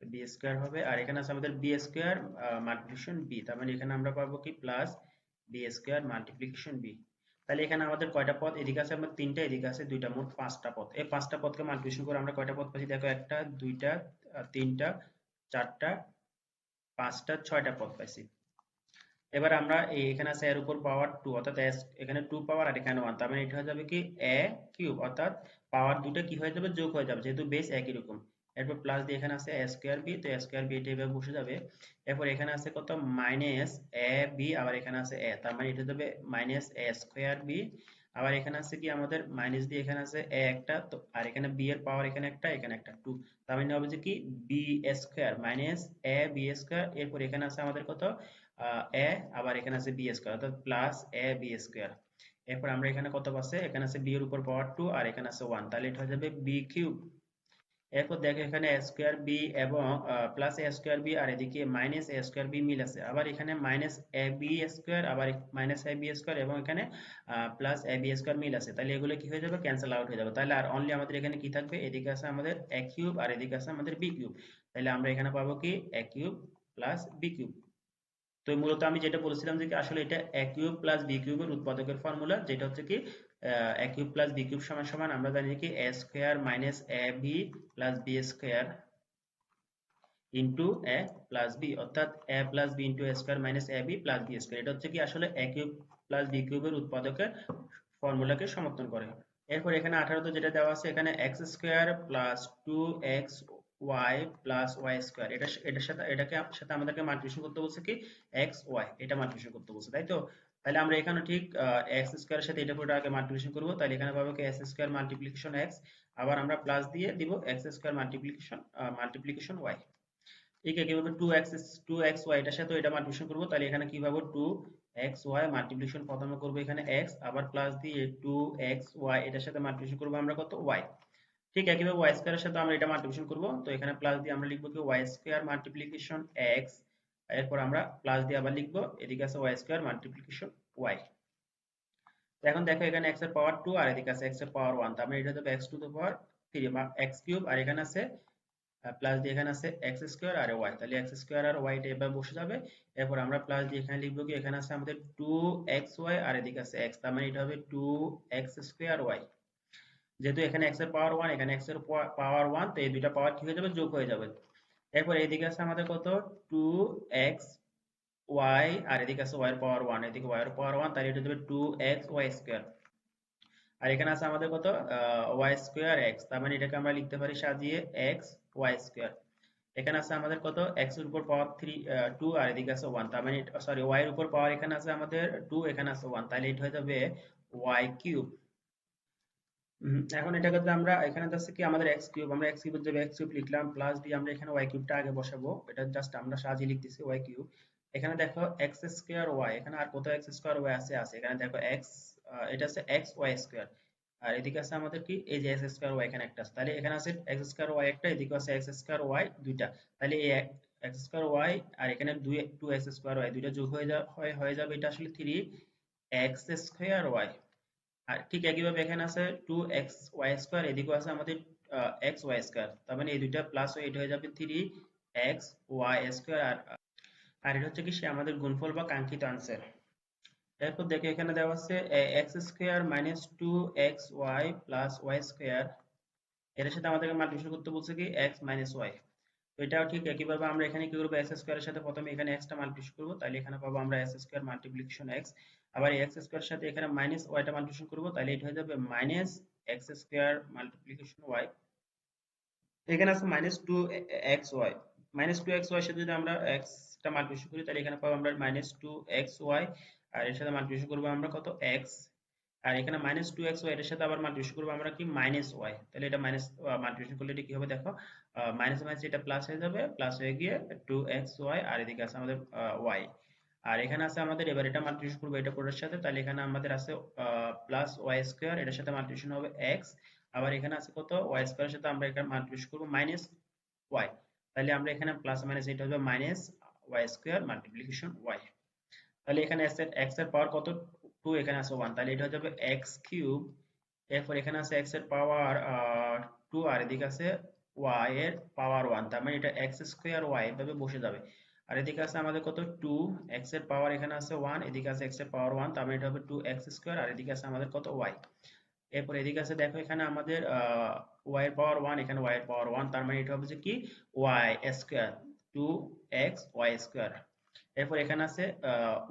Speaker 1: বি স্কয়ার হবে, আর এখানে আছে আমাদের বি স্কয়ার মাল্টিপ্লিকেশন বি, তার মানে এখানে আমরা পাবো কি plus b square multiplication b. তাহলে এখানে আমাদের কয়টা পদ, এদিকে আছে আমাদের তিনটা, এদিকে আছে দুইটা, মোট পাঁচটা পদ। এই পাঁচটা পদকে মাল্টিপ্লিকেশন করে আমরা কয়টা পদ পাচ্ছি দেখো, একটা দুইটা তিনটা চারটা পাঁচটা ছয়টা পদ পাইছি। এবার আমরা এখানে আছে এর উপর পাওয়ার 2, অর্থাৎ এখানে 2 পাওয়ার আর এখানে 1, তার মানে এটা হয়ে যাবে কি a কিউব, অর্থাৎ পাওয়ার দুটো কি হয়ে যাবে, যোগ হয়ে যাবে, যেহেতু বেস একই রকম। এরপর প্লাস দিয়ে এখানে আছে a স্কয়ার b, তো a স্কয়ার b এটা এভাবে বসে যাবে। এরপর এখানে আছে কত মাইনাস a b, আবার এখানে আছে a, তার মানে এটা যাবে মাইনাস a স্কয়ার b। আবার এখানে আছে কি আমাদের মাইনাস দিয়ে এখানে আছে a একটা, তো আর এখানে b এর পাওয়ার এখানে একটা এখানে একটা 2, তার মানে হবে যে কি b square minus a b square. এরপর এখানে আছে আমাদের কত এ, আবার এখানে আছে বি স্কয়ার, অর্থাৎ প্লাস এ বি স্কয়ার। এরপর আমরা এখানে কত পাচ্ছে, এখানে আছে বি এর উপর পাওয়ার 2 আর এখানে আছে 1, তাহলে এটা হয়ে যাবে বি কিউব। এরপর দেখো এখানে এ স্কয়ার বি এবং প্লাস এ স্কয়ার বি, আর এদিকে মাইনাস এ স্কয়ার বি মিল আছে, আবার এখানে মাইনাস এ বি স্কয়ার, আবার মাইনাস এ বি স্কয়ার, এবং এখানে প্লাস এ বি স্কয়ার মিল আছে, তাহলে এগুলো কি হয়ে যাবে, ক্যান্সেল আউট হয়ে যাবে। তাহলে আর অনলি আমাদের এখানে কি থাকবে, এদিকে আছে আমাদের এ কিউব আর এদিকে আছে আমাদের বি কিউব। তাহলে আমরা এখানে পাবো কি এ কিউব প্লাস বি কিউব। তো মূলত আমি যেটা বলেছিলাম যে কি আসলে এটা a কিউব প্লাস b কিউবের উৎপাদকের ফর্মুলা, যেটা হচ্ছে কি a cube plus b cube সমান সমান আমরা জানি কি a square minus ab plus b square into a plus b, অর্থাৎ a plus b into a square minus ab plus b square. এটা হচ্ছে কি আসলে a কিউব প্লাস b কিউবের উৎপাদকের ফর্মুলাকে সমর্থন করে। এরপর এখানে 18 তে যেটা দেওয়া আছে, এখানে x square plus 2x y plus y square, এটার সাথে এটাকে সাথে আমাদেরকে মাল্টিপ্লিকেশন করতে বলছে কি এক্স ওয়াই, এটা মাল্টিপ্লিকেশন করতে বলছে, তাই তো। তাহলে আমরা এখানে ঠিক এক্স স্কোয়ারের সাথে এটা পুরোটা আগে মাল্টিপ্লিকেশন করবো, তাহলে এখানে পাবো কি এক্স স্কোয়ার মাল্টিপ্লিকেশন এক্স, আবার আমরা প্লাস দিয়ে দিব এক্স স্কোয়ার মাল্টিপ্লিকেশন ওয়াই। ঠিক একইভাবে টু এক্স ওয়াই এটার সাথে এটা মাল্টিপ্লিকেশন করবো, তাহলে এখানে কি পাবো টু এক্স ওয়াই মাল্টিপ্লিকেশন প্রথমে করবো এখানে এক্স, আবার প্লাস দিয়ে টু এক্স ওয়াই এটার সাথে মাল্টিপ্লিকেশন করবো আমরা কত ওয়াই। ঠিক একইভাবে ওয়াই স্কয়ারের সাথে আমরা এটা মাল্টিপ্লিকেশন করবো, তো এখানে প্লাস দিয়ে আমরা লিখবো কি ওয়াই স্কয়ার মাল্টিপ্লিকেশন এক্স, এরপর আমরা প্লাস দিয়ে আবার লিখবো এদিকে আছে ওয়াই স্কয়ার মাল্টিপ্লিকেশন ওয়াই। এখন দেখো এখানে x এর পাওয়ার 2 আর এদিকে আছে x এর পাওয়ার 1, তার মানে এটা হবে x টু দ্য পাওয়ার 3 বা x কিউব, আর এখানে আছে প্লাস দিয়ে এখানে আছে এক্স স্কোয়ার আর ওয়াই, তাহলে এক্স স্কোয়ার আর ওয়াই এটা এবার বসে যাবে। এরপর আমরা প্লাস দিয়ে এখানে লিখবো কি এখানে আছে আমাদের 2xy আর এদিকে আছে x, তার মানে এটা হবে 2x স্কোয়ার ওয়াই। যেহেতু এখানে x এর পাওয়ার 1 এখানে x এর পাওয়ার 1, তো এই দুইটা পাওয়ার কি হয়ে যাবে, যোগ হয়ে যাবে। এরপর এদিকে আছে আমাদের কত 2x y আর এদিকে আছে y এর পাওয়ার 1, এদিকে y এর পাওয়ার 1, তাহলে এটা হবে 2x y স্কয়ার। আর এখানে আছে আমাদের কত y স্কয়ার x, তার মানে এটাকে আমরা লিখতে পারি সাজিয়ে x y স্কয়ার। এখানে আছে আমাদের কত x এর উপর পাওয়ার 2 আর এদিকে আছে 1, তার মানে সরি y এর উপর পাওয়ার এখানে আছে আমাদের 2 এখানে আছে 1, তাহলে এটা হয়ে যাবে y কিউব। এখন এটাকে যদি আমরা এখানে যাচ্ছে কি আমাদের এক্স কিউব, আমরা এক্স কিউবের জায়গায় এক্স কিউব লিখলাম, প্লাস দিয়ে আমরা এখানে ওয়াই কিউবটা আগে বসাবো। এটা জাস্ট আমরা সাজিয়ে লিখতেছি ওয়াই কিউব। এখানে দেখো এক্স স্কোয়ার ওয়াই, এখানে আর কোথাও এক্স স্কোয়ার ওয়াই আছে এখানে দেখো এক্স, এটা আছে এক্স ওয়াই স্কোয়ার। আর এদিকে আছে আমাদের কি এই যে এক্স স্কোয়ার ওয়াই এখানে একটা আছে, তাহলে এখানে আছে এক্স স্কোয়ার ওয়াই একটা, এদিকে আছে এক্স স্কোয়ার ওয়াই দুইটা। তাহলে এই এক্স স্কোয়ার ওয়াই আর এখানে টু এক্স স্কোয়ার ওয়াই দুইটা যোগ হয়ে যাবে, এটা আসলে থ্রি এক্স স্কোয়ার ওয়াই। আর ঠিক একইভাবে এখানে আছে টু এক্স ওয়াই স্কোয়ার, এদিকেও আছে আমাদের এক্স ওয়াই স্কোয়ার, তার মানে এই দুইটা প্লাস হয়ে এটা হয়ে যাবে থ্রি এক্স ওয়াই স্কোয়ার। আর এটা হচ্ছে কি সে আমাদের গুণফল বা কাঙ্ক্ষিত আনসার। এরপর দেখো এখানে দেওয়া আছে x square minus two x y plus y square, এটার সাথে আমাদেরকে মাল্টিপ্লিকেশন করতে বলছে কি এক্স মাইনাস ওয়াই। তো এটাও ঠিক একইভাবে আমরা এখানে কি করবো, এক্স স্কোয়ারের সাথে প্রথমে এখানে এক্সটা মাল্টিপ্লিকেশন করবো, তাহলে এখানে পাবো আমরা এক্স স্কোয়ার মাল্টিপ্লিকেশন এক্স। আবার এক্স স্কোয়ারের সাথে এখানে মাইনাস ওয়াইটা মাল্টিপ্লিকেশন করবো, তাহলে এটা হয়ে যাবে minus x square multiplication y. এখানে আছে minus two x y, minus two x y সাথে যদি আমরা এক্সটা মাল্টিপ্লিকেশন করি তাহলে এখানে পাবো আমরা মাইনাস টু এক্স ওয়াই। আর এর সাথে মাল্টিপ্লিকেশন করবো আমরা কত এক্স। আর এখানে মাইনাস টু এক্স ওয়াই এর সাথে আবার মাল্টিপ্লিকেশন করবো আমরা কি মাইনাস ওয়াই, তাহলে এটা মাইনাস মাল্টিপ্লিকেশন করলে এটা কি হবে দেখো, মাইনাস মাইনাস এটা প্লাস হয়ে যাবে, প্লাস হয়ে গিয়ে টু এক্স ওয়াই, আর এদিকে আছে আমাদের ওয়াই। আর এখানে আছে আমাদের এবার এটা মাল্টিপ্লিকেশন করবো এটা পুরোর সাথে, তাহলে এখানে আমাদের আছে প্লাস ওয়াই স্কোয়ার, এটার সাথে মাল্টিপ্লিকেশন হবে এক্স। আবার এখানে আছে কত ওয়াই স্কোয়ারের সাথে আমরা এখানে মাল্টিপ্লিকেশন করবো মাইনাস ওয়াই, তাহলে আমরা এখানে প্লাস মাইনাস এটা হবে minus y square multiplication y. তাহলে এখানে এক্স এর পাওয়ার কত টু, এখানে আছে ওয়ান, তাহলে এটা হয়ে যাবে এক্স কিউব। এরপর এখানে আছে এক্স এর পাওয়ার টু, আর এদিকে আছে ওয়াই এর পাওয়ার ওয়ান, তার মানে এটা এক্স স্কোয়ার ওয়াই এভাবে বসে যাবে। আর এদিকে আছে আমাদের কত টু এক্স এর পাওয়ার, এখানে আছে ওয়ান, এদিকে আছে এক্স এর পাওয়ার ওয়ান, তার মানে এটা হবে টু এক্স স্কোয়ার, আর এদিকে আছে আমাদের কত ওয়াই। এরপর এদিকে আছে দেখো এখানে আমাদের ওয়াই এর পাওয়ার ওয়ান, এখানে ওয়াই এর পাওয়ার ওয়ান, তার মানে এটা হবে যে কি y square two x y square. এরপর এখানে আছে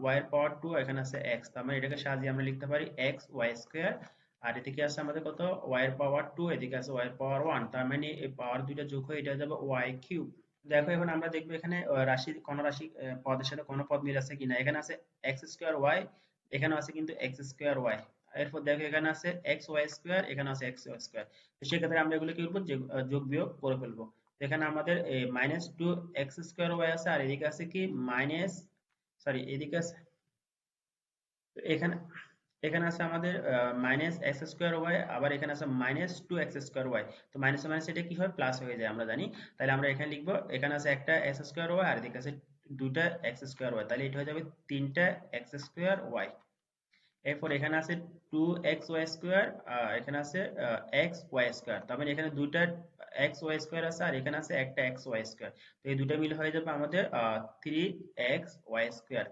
Speaker 1: ওয়াই এর পাওয়ার টু, এখানে আছে এক্স, তার মানে এটাকে সাজিয়ে আমরা লিখতে পারি এক্স ওয়াই স্কোয়ার। আর এদিকে আছে আমাদের কত ওয়াই এর পাওয়ার টু, এদিকে আছে ওয়াই এর পাওয়ার ওয়ান, তার মানে এই পাওয়ার দুইটা যোগ হয়ে এটা হয়ে যাবে ওয়াই কিউব। দেখো এখন আমরা দেখবো এখানে রাশি কোন রাশি পদের সাথে কোন পদ মিল আছে কিনা। এখানে আছে এক্স স্কোয়ার ওয়াই, এখানে আছে কিন্তু এক্স স্কোয়ার ওয়াই। এরপর দেখো এখানে আছে এক্স ওয়াই স্কোয়ার, এখানে আছে এক্স ওয়াই স্কোয়ার। তো সেক্ষেত্রে আমরা এগুলো কি করবো, যোগ বিয়োগ করে ফেলবো। তো এখানে আমাদের minus two x square y আছে, আর এদিকে আছে কি মাইনাস, সরি এদিকে আছে, তো এখানে এখানে আছে আমাদের মাইনাস এক্স স্কোয়ার ওয়াই, আবার এখানে আছে minus two x square y. তো মাইনাস মাইনাস এটা কি হয় প্লাস হয়ে যায় আমরা জানি, তাহলে আমরা এখানে লিখবো এখানে আছে একটা এক্স স্কোয়ার ওয়াই, আর এদিকে আছে দুইটা এক্স স্কোয়ার ওয়াই, তাহলে এটা হয়ে যাবে তিনটা এক্স স্কোয়ার ওয়াই। এরপর এখানে আছে টু এক্স ওয়াই স্কোয়ার, এখানে আছে এক্স ওয়াই স্কোয়ার, তার মানে এখানে দুইটা এক্স ওয়াই স্কোয়ার আছে, আর এখানে আছে একটা এক্স ওয়াই স্কোয়ার। তো এই দুইটা মিলে হয়ে যাবে আমাদের থ্রি এক্স ওয়াই স্কোয়ার।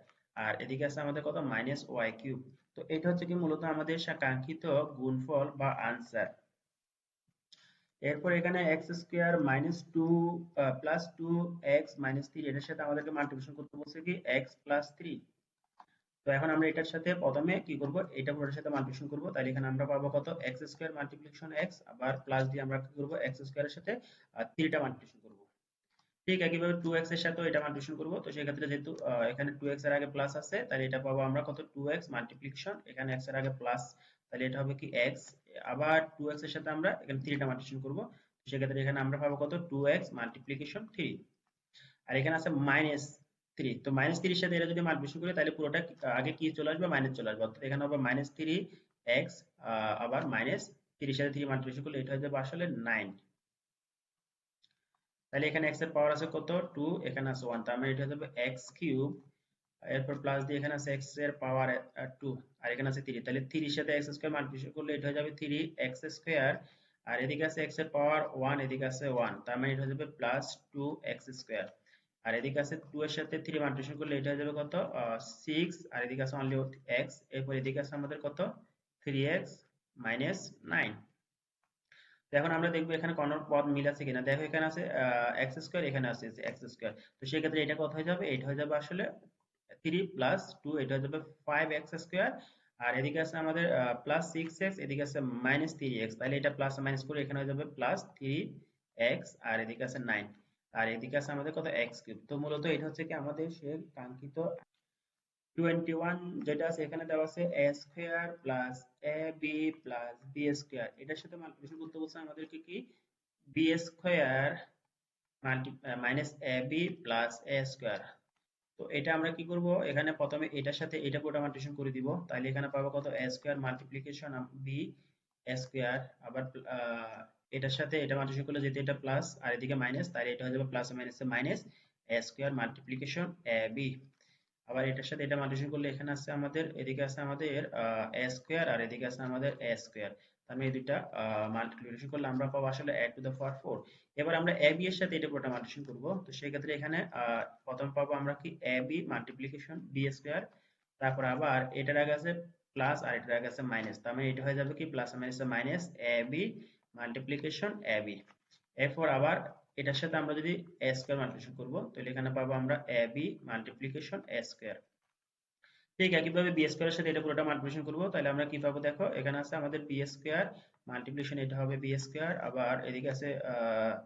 Speaker 1: আর এদিকে আছে আমাদের কত মাইনাস ওয়াই কিউব। তো এটা হচ্ছে কি মূলত আমাদের কাঙ্ক্ষিত গুণফল বা আনসার। এরপর এখানে x square minus two plus two x minus three, এটার সাথে আমাদেরকে মাল্টিপ্লিকেশন করতে বলছে কি এক্স প্লাস থ্রি। তো এখন আমরা এটার সাথে প্রথমে কি করব, এটা পুরোটার সাথে মাল্টিপ্লিকেশন করব, তাহলে এখানে আমরা পাবো কত এক্স স্কোয়ার মাল্টিপ্লিকেশন এক্স, আবার প্লাস দিয়ে আমরা কি করব এক্স স্কোয়ারের সাথে থ্রিটা মাল্টিপ্লিকেশন করব। ঠিক একইভাবে টু এক্স এর সাথেও এটা মাল্টিপ্লিকেশন করব। তো সেক্ষেত্রে যেহেতু এখানে টু এক্স এর আগে প্লাস আছে, তাহলে এটা পাবো আমরা কত টু এক্স মাল্টিপ্লিকেশন, এখানে এক্স এর আগে প্লাস, তাহলে এটা হবে কি এক্স, আবার টু এক্স এর সাথে আমরা এখানে থ্রিটা মাল্টিপ্লিকেশন করব। তো সেক্ষেত্রে এখানে আমরা পাবো কত টু এক্স মাল্টিপ্লিকেশন থ্রি। আর এখানে আছে মাইনাস থ্রি, তো মাইনাস থ্রির সাথে এটা যদি মাল্টিপ্লিকেশন করি তাহলে পুরোটা আগে কি চলে আসবে মাইনাস চলে আসবে, অর্থাৎ এখানে হবে মাইনাস থ্রি এক্স, আবার মাইনাস থ্রির সাথে থ্রি মাল্টিপ্লিকেশন করলে এটা হয়ে যাবে আসলে নাইন। তাহলে এখানে এক্স এর পাওয়ার আছে কত টু, এখানে আছে ওয়ান, তার মানে এটা হয়ে যাবে এক্স কিউব। এরপর প্লাস দিয়ে এখানে আছে এক্স এর পাওয়ার টু, আর এখানে আছে থ্রি, তাহলে থ্রির সাথে এক্স স্কোয়ার মাল্টিপ্লিকেশন করলে এটা হয়ে যাবে থ্রি এক্স স্কোয়ার। আর এদিকে আছে এক্স এর পাওয়ার ওয়ান, এদিকে আছে ওয়ান, তার মানে এটা হয়ে যাবে প্লাস টু এক্স স্কোয়ার। আর এদিকে আছে টু এর সাথে থ্রি মাল্টিপ্লিকেশন করলে এটা হয়ে যাবে কত সিক্স, আর এদিকে আছে অনলি এক্স। এরপর এদিকে আছে আমাদের কত থ্রি এক্স মাইনাস নাইন। এখন আমরা দেখবো এখানে কোন পদ মিল আছে কিনা। দেখো এখানে আছে এক্স স্কোয়ার, এখানে আছে এক্স স্কোয়ার, তো সেক্ষেত্রে এটা কত হয়ে যাবে, এটা হয়ে যাবে আসলে থ্রি প্লাস টু, এটা হয়ে যাবে ফাইভ এক্স স্কোয়ার। আর এদিকে আছে আমাদের প্লাস সিক্স এক্স, এদিকে আছে মাইনাস থ্রি এক্স, তাহলে এটা প্লাস মাইনাস করে এখানে হয়ে যাবে প্লাস থ্রি এক্স, আর এদিকে আছে নাইন, আর এদিকে আছে আমাদের কত এক্স কিউব। তো মূলত এটা হচ্ছে কি আমাদের সে কাঙ্ক্ষিত 21 যেটা আছে এখানে দেওয়া আছে a square plus a b plus b square, এটার সাথে মাল্টিপ্লিকেশন করতে বলছে আমাদেরকে কি b square minus a b plus a square. তো এটা আমরা কি করব, এখানে প্রথমে এটার সাথে এটা পুরোটা মাল্টিপ্লিকেশন করে দিব, তাহলে এখানে পাবো কত a square multiplication b square, আবার এটার সাথে এটা মাল্টিপ্লিকেশন করলে যেহেতু এটা প্লাস আর এদিকে মাইনাস, তাহলে এটা হয়ে যাবে plus minus minus a square multiplication a b। আবার এটার সাথে এটা মাল্টিপ্লিকেশন করলে এখানে আছে আমাদের, এদিকে আছে আমাদের a স্কয়ার আর এদিকে আছে আমাদের a স্কয়ার। তার মানে এই দুইটা মাল্টিপ্লিকেশন করলে আমরা পাবো আসলে a টু দ্য পাওয়ার 4। এবার আমরা a b এর সাথে এটা পুরোটা মাল্টিপ্লিকেশন করব, তো সেই ক্ষেত্রে এখানে প্রথম পাবো আমরা কি a b multiplication b square, তারপর আবার এটার আগে আছে প্লাস আর এটার আগে আছে মাইনাস, তার মানে এটা হয়ে যাবে কি plus minus minus a b multiplication a b। এরপর আবার এটার সাথে আমরা যদি a স্কয়ার মাল্টিপ্লিকেশন করব, তাহলে এখানে পাবো আমরা a b multiplication a square. ঠিক একইভাবে বি স্কয়ারের সাথে এটা পুরোটা মাল্টিপ্লিকেশন করব, তাহলে আমরা কি পাবো দেখো, এখানে আছে আমাদের বি স্কয়ার মাল্টিপ্লিকেশন, এটা হবে বি স্কয়ার, আবার এদিকে আছে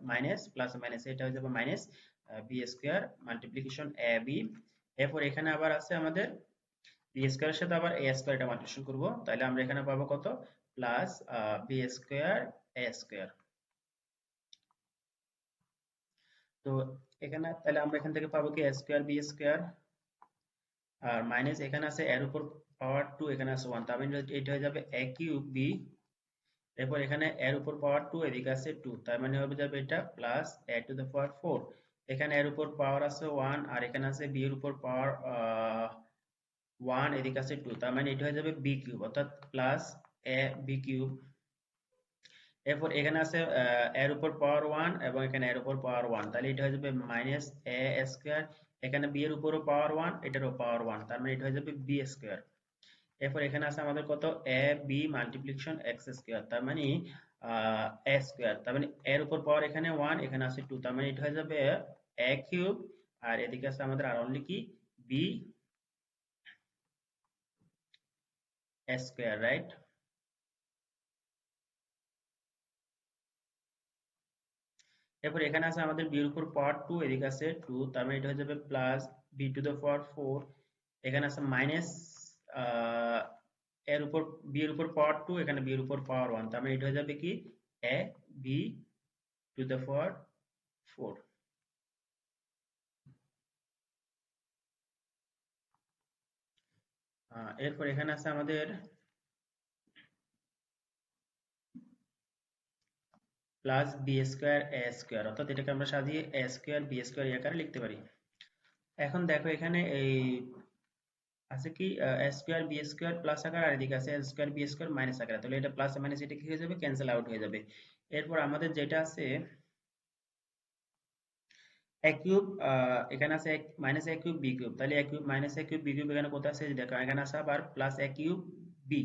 Speaker 1: মাইনাস প্লাস মাইনাস, এটা হয়ে যাবে minus b square multiplication a b. এরপর এখানে আবার আছে আমাদের বি স্কয়ারের সাথে আবার এ স্কয়ার, এটা মাল্টিপ্লিকেশন করব, তাহলে আমরা এখানে পাবো কত প্লাস বি স্কয়ার এ স্কয়ার। তো এখানে তাহলে আমরা এখান থেকে পাবো কি এ স্কয়ার বি স্কয়ার, আর মাইনাস এখানে আছে এর উপর পাওয়ার 2, এখানে আছে 1, তার মানে এটা হয়ে যাবে a কিউব b। এরপর এখানে এর উপর পাওয়ার 2, এদিকে আছে 2, তার মানে হবে যাবে এটা plus a two the power 4। এখানে এর উপর পাওয়ার আছে 1 আর এখানে আছে b এর উপর পাওয়ার 1, এদিকে আছে 2, তার মানে এটা হয়ে যাবে b কিউব, অর্থাৎ প্লাস a b কিউব। এরপর এখানে আছে এর উপর পাওয়ার 1 এবং এখানে এর উপর পাওয়ার 1, তাহলে এটা হয়ে যাবে মাইনাস a স্কয়ার, এখানে b এর উপরও পাওয়ার 1 এটারও পাওয়ার 1, তার মানে এটা হয়ে যাবে b স্কয়ার। এরপর এখানে আছে আমাদের কত a b multiplication x square, তার মানে a স্কয়ার, তার মানে এর উপর পাওয়ার এখানে 1 এখানে আছে 2, তার মানে এটা হয়ে যাবে a কিউব, আর এদিকে আছে আমাদের আর অনলি কি b স্কয়ার, রাইট। এরপর এখানে আছে আমাদের b এর উপর পাওয়ার 2, এদিকে আছে 2, তার মানে এটা হয়ে যাবে plus b two the power 4, এখানে আছে মাইনাস এর উপর b এর উপর পাওয়ার 2, এখানে b এর উপর পাওয়ার 1, তার মানে এটা হয়ে যাবে কি a b two the power 4। এরপর এখানে আছে আমাদের plus b square a square, অর্থাৎ এটাকে আমরা সাজিয়ে এ স্কোয়ার বি স্কোয়ার এই আকারে লিখতে পারি। এখন দেখো এখানে এই আছে কি এ স্কোয়ার বি স্কোয়ার প্লাস আকার, আর এদিকে আছে এ স্কোয়ার বি স্কোয়ার মাইনাস আকার, তাহলে এটা প্লাস মাইনাস এটা কি হয়ে যাবে ক্যান্সেল আউট হয়ে যাবে। এরপর আমাদের যেটা আছে এ কিউব, এখানে আছে মাইনাস এ কিউব বি কিউব, তাহলে এ কিউব মাইনাস এ কিউব বি কিউব এখানে কোথায় আছে দেখো, এখানে আছে আবার প্লাস এ কিউব বি,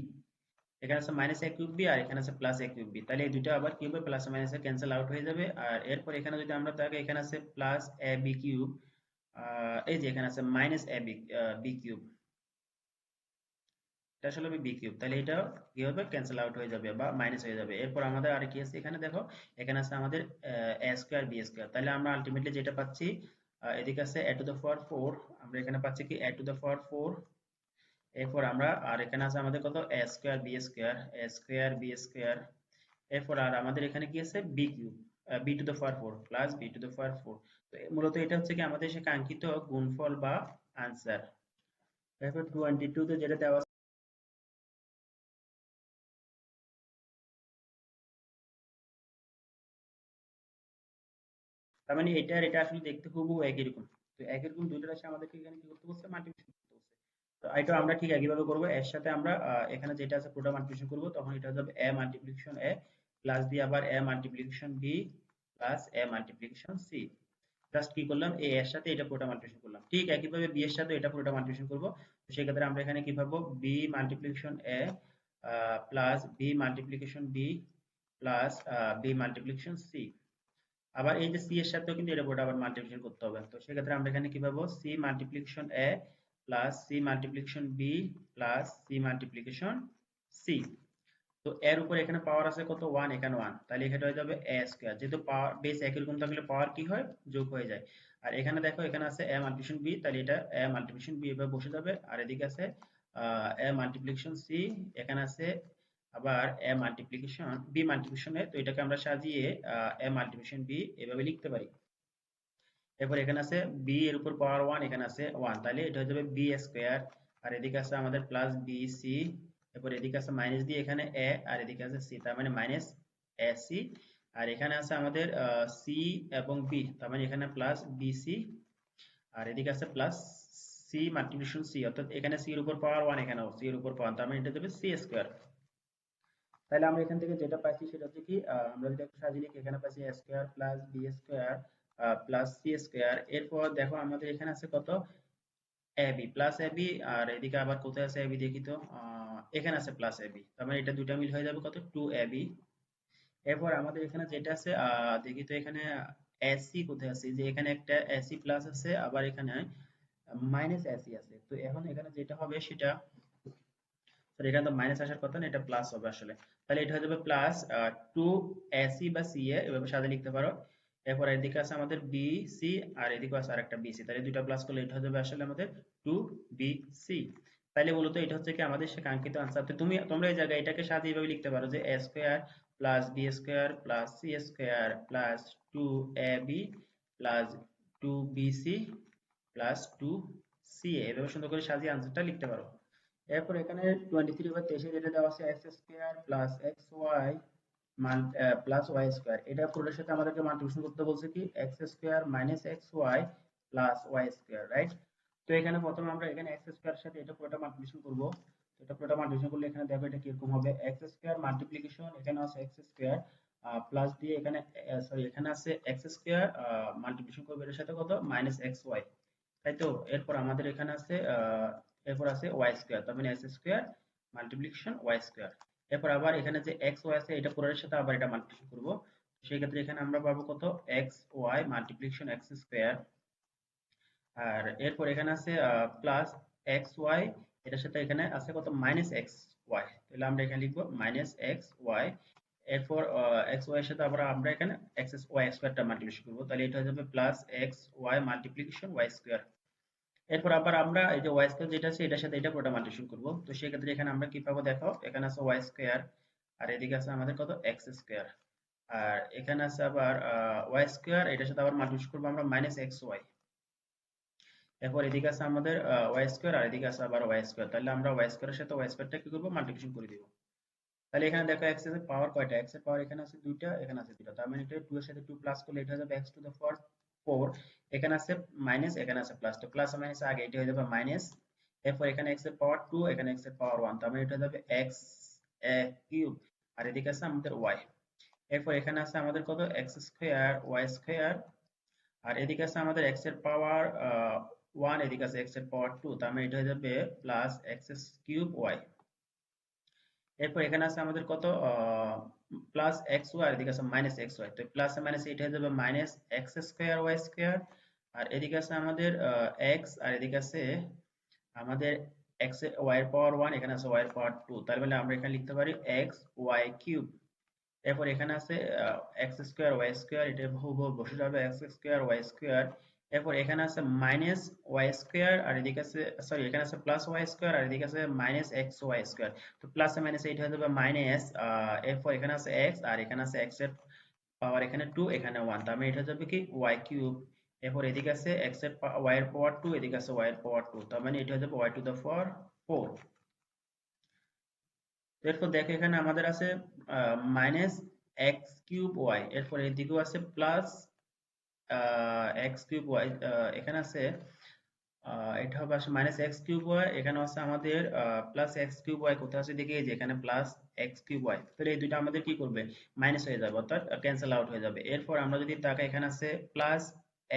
Speaker 1: এখানে আছে মাইনাস এ কিউব বি আর এখানে আছে প্লাস এ কিউব বি, তাহলে এই দুটো আবার কিউবে প্লাস মাইনাসে ক্যান্সেল আউট হয়ে যাবে। আর এরপর এখানে যদি আমরা তাকে, এখানে আছে প্লাস এ বি কিউব, এই যে এখানে আছে minus a B B cube, এটা আসলে হবে বি কিউব, তাহলে এটা কি হবে ক্যান্সেল আউট হয়ে যাবে বা মাইনাস হয়ে যাবে। এরপর আমাদের আর কি আছে এখানে দেখো, এখানে আছে আমাদের এ স্কোয়ার বি স্কোয়ার, তাহলে আমরা আলটিমেটলি যেটা পাচ্ছি এদিকে আছে এ টু দ্য পাওয়ার 4, আমরা এখানে পাচ্ছি কি এ টু দ্য পাওয়ার 4। এরপর আমরা আর এখানে আছে আমাদের কত a square b square, a square b square. এরপর আর আমাদের এখানে কি আছে b cube, b to the power 4 plus b to the power 4। তো মূলত এটা হচ্ছে কি আমাদের সে কাঙ্ক্ষিত গুণফল বা আনসার। এরপর 22 তে যেটা দেওয়া আছে, তার মানে এটা আর এটা আসলে দেখতে হুবহু একই রকম। তো একই রকম দুইটা রাশি আমাদেরকে এখানে কি করতে বলছে মাল্টিপ্লিকেশন করতে বলছে। তো এটা আমরা ঠিক একইভাবে করব, এর সাথে আমরা এখানে যেটা আছে পুরোটা মাল্টিপ্লিকেশন করব, তখন এটা হয়ে যাবে a multiplication a plus b আবার a multiplication b plus a multiplication c। Just কি করলাম a এর সাথে এটা পুরোটা মাল্টিপ্লিকেশন করলাম, ঠিক একইভাবে b এর সাথে এটা পুরোটা মাল্টিপ্লিকেশন করব। তো সেই ক্ষেত্রে আমরা এখানে কি পাবো b multiplication a plus b multiplication b plus b multiplication c। আবার এই যে c এর সাথেও কিন্তু এটা পুরোটা আবার মাল্টিপ্লিকেশন করতে হবে, তো সেক্ষেত্রে আমরা এখানে কি পাবো c multiplication a plus c multiplication b plus c multiplication c। তো এর উপর এখানে পাওয়ার আছে কত 1, এখানে 1, তাহলে এখানে হয়ে যাবে a স্কয়ার, যেহেতু পাওয়ার বেস একই রকম থাকলে পাওয়ার কি হয় যোগ হয়ে যায়। আর এখানে দেখো এখানে আছে a মাল্টিপ্লিকেশন b, তাহলে এটা a মাল্টিপ্লিকেশন b এভাবে বসে যাবে। আর এদিকে আছে a মাল্টিপ্লিকেশন c, এখানে আছে আবার a multiplication b multiplication a, তো এটাকে আমরা সাজিয়ে a মাল্টিপ্লিকেশন b এভাবে লিখতে পারি। এরপর এখানে আছে b এর উপর পাওয়ার 1, এখানে আছে 1, তাহলে এটা হয়ে যাবে b স্কয়ার। আর এদিকে আছে আমাদের প্লাস bc, এরপর এদিকে আছে মাইনাস দিয়ে এখানে a, আর এদিকে আছে c, তার মানে মাইনাস ac। আর এখানে আছে আমাদের c এবং b, তার মানে এখানে প্লাস bc। আর এদিকে আছে প্লাস c মাল্টিপ্লিকেশন c, অর্থাৎ এখানে c এর উপর পাওয়ার 1, এখানেও c এর উপর পাওয়ার, তার মানে এটা হবে c স্কয়ার। তাহলে আমরা এখান থেকে যেটা পাইছি সেটা হচ্ছে কি, আমরা যদি একটু সাজিয়ে লিখি, এখানে পাইছি a square plus b square plus c square. এরপর দেখো আমাদের এখানে আছে কত, ab প্লাস ab, আর এদিকে আবার কোথায় আছে ab দেখি তো, এখানে আছে প্লাস ab, তার মানে এটা দুইটা মিল হয়ে যাবে কত, 2ab। এরপর আমাদের এখানে যেটা আছে দেখি তো এখানে ac কোথায় আছে, যে এখানে একটা ac প্লাস আছে, আবার এখানে মাইনাস ac আছে। তো এখন এখানে যেটা হবে সেটা, সরি এখানে তো মাইনাস আসার কথা না, এটা প্লাস হবে আসলে। তাহলে এটা হয়ে যাবে প্লাস 2ac বা ca, এভাবে সাথে লিখতে পারো। এরপর এদিকে আছে আমাদের bc, আর এদিকে আছে আরেকটা bc, তাহলে দুইটা প্লাস করলে এটা হয়ে যাবে আসলে আমাদের 2bc। তাইলে মূলত এটা হচ্ছে কি আমাদের সে কাঙ্ক্ষিত আনসার। তো তোমরা এই জায়গায় এটাকে সাজিয়ে এভাবে লিখতে পারো যে a square plus b square plus c square plus 2ab plus 2bc plus 2ca, এভাবে সুন্দর করে সাজিয়ে আনসারটা লিখতে পারো। এরপর এখানে 23/23 যেটা দেওয়া আছে x square plus x y plus y square, এটা পুরোটার সাথে আমাদেরকে মাল্টিপ্লিকেশন করতে বলছে কি x square minus x y plus y square, right? তো এখানে প্রথমে আমরা এখানে এক্স স্কোয়ার সাথে এটা পুরোটা মাল্টিপ্লিকেশন করব। এটা পুরোটা মাল্টিপ্লিকেশন করলে এখানে দেখো এটা কিরকম হবে, এক্স স্কোয়ার মাল্টিপ্লিকেশন এখানে আছে এক্স স্কোয়ার প্লাস দিয়ে এখানে সরি এখানে আছে এক্স স্কোয়ার মাল্টিপ্লিকেশন করবে এর সাথে কত মাইনাস এক্স ওয়াই, তাই তো? এরপর আমাদের এখানে আছে এরপর আছে ওয়াই স্কোয়ার, তার মানে x square multiplication y square. এরপর আবার এখানে যে এক্স ওয়াই আছে এটা পুরোর সাথে আবার এটা মাল্টিপ্লিকেশন করব, সেই ক্ষেত্রে এখানে আমরা পাবো কত, x y multiplication x square. আর এরপর এখানে আছে প্লাস এক্স ওয়াই, এটার সাথে এখানে আছে কত মাইনাস এক্স ওয়াই, তাহলে আমরা এখানে লিখবো মাইনাস এক্স ওয়াই। এরপর এক্স ওয়াই এর সাথে আবার আমরা এখানে এক্স ওয়াই স্কোয়ারটা মাল্টিপ্লিকেশন করবো, তাহলে এটা হয়ে যাবে plus x y multiplication y square. এরপর আবার আমরা এই যে ওয়াই স্কয়ার যেটা আছে এটার সাথে এটা পুরোটা মাল্টিপ্লিকেশন করব, তো সেই ক্ষেত্রে এখানে আমরা কি পাবো দেখো, এখানে আছে ওয়াই স্কয়ার, আর এদিকে আছে আমাদের কত এক্স স্কয়ার, আর এখানে আছে আবার ওয়াই স্কয়ার, এটার সাথে আবার মাল্টিপ্লিকেশন করবো আমরা মাইনাস এক্স ওয়াই। এরপর এদিকে আছে আমাদের ওয়াই স্কয়ার, আর এদিকে আছে আবার ওয়াই স্কয়ার, তাহলে আমরা ওয়াই স্কয়ারের সাথে ওয়াই স্কয়ারটা কি করবো মাল্টিপ্লিকেশন করে দিব। তাহলে এখানে দেখো এক্স এর পাওয়ার কয়টা, এক্স এর পাওয়ার এখানে আছে দুইটা, এখানে আছে দুইটা, তার মানে এটা 2 এর সাথে 2 প্লাস করলে এটা হয়ে যাবে x টু দ্য পাওয়ার 4। এখানে আছে মাইনাস, এখানে আছে প্লাস, তো প্লাস আর মাইনাস আগে এটা হয়ে যাবে মাইনাস। এরপর এখানে x এর পাওয়ার 2, এখানে x এর পাওয়ার 1, তার মানে এটা হয়ে যাবে x কিউব, আর এদিকে আছে আমাদের y। এরপর এখানে আছে আমাদের কত x স্কয়ার y স্কয়ার, আর এদিকে আছে আমাদের x এর পাওয়ার 1, এদিকে আছে x এর পাওয়ার 2, তার মানে এটা হয়ে যাবে প্লাস x কিউব y। এরপর এখানে আছে আমাদের কত প্লাস এক্স ওয়াই, আর এদিকে আছে মাইনাস এক্স ওয়াই, তো প্লাস মাইনাস এটা হয়ে যাবে minus x square y square. আর এদিকে আছে আমাদের এক্স, আর এদিকে আছে আমাদের এক্স ওয়াই এর পাওয়ার 1, এখানে আছে ওয়াই এর পাওয়ার 2, তার মানে আমরা এখানে লিখতে পারি এক্স ওয়াই কিউব। এরপর এখানে আছে এক্স স্কোয়ার ওয়াই স্কোয়ার, এটা হুবহু বসে যাবে এক্স স্কোয়ার ওয়াই স্কোয়ার। এরপর এখানে আছে মাইনাস ওয়াই স্কোয়ার, আর এদিকে আছে সরি এখানে আছে প্লাস ওয়াই স্কোয়ার, আর এদিকে আছে মাইনাস এক্স ওয়াই স্কোয়ার, তো প্লাস মাইনাস এইটা হয়ে যাবে মাইনাস। এরপর এখানে আছে এক্স, আর এখানে আছে এক্স এর পাওয়ার এখানে 2, এখানে 1, তার মানে এটা হয়ে যাবে কি ওয়াই কিউব। এরপর এদিকে আছে এক্স এর ওয়াই এর পাওয়ার 2, এদিকে আছে ওয়াই এর পাওয়ার 2, তার মানে এটা হয়ে যাবে ওয়াই টু দ্য পাওয়ার 4। এরপর দেখো এখানে আমাদের আছে মাইনাস এক্স কিউব ওয়াই, এরপর এদিকেও আছে প্লাস এক্স কিউব ওয়াই, এখানে আছে এটা হবে আসলে মাইনাস এক্স কিউব ওয়াই, এখানে আছে আমাদের প্লাস এক্স কিউব ওয়াই, কোথায় আছে দেখে এই যে এখানে প্লাস এক্স কিউব ওয়াই, তাহলে এই দুটো আমাদের কি করবে মাইনাস হয়ে যাবে, অর্থাৎ ক্যান্সেল আউট হয়ে যাবে। এরপর আমরা যদি তাকাই এখানে আছে প্লাস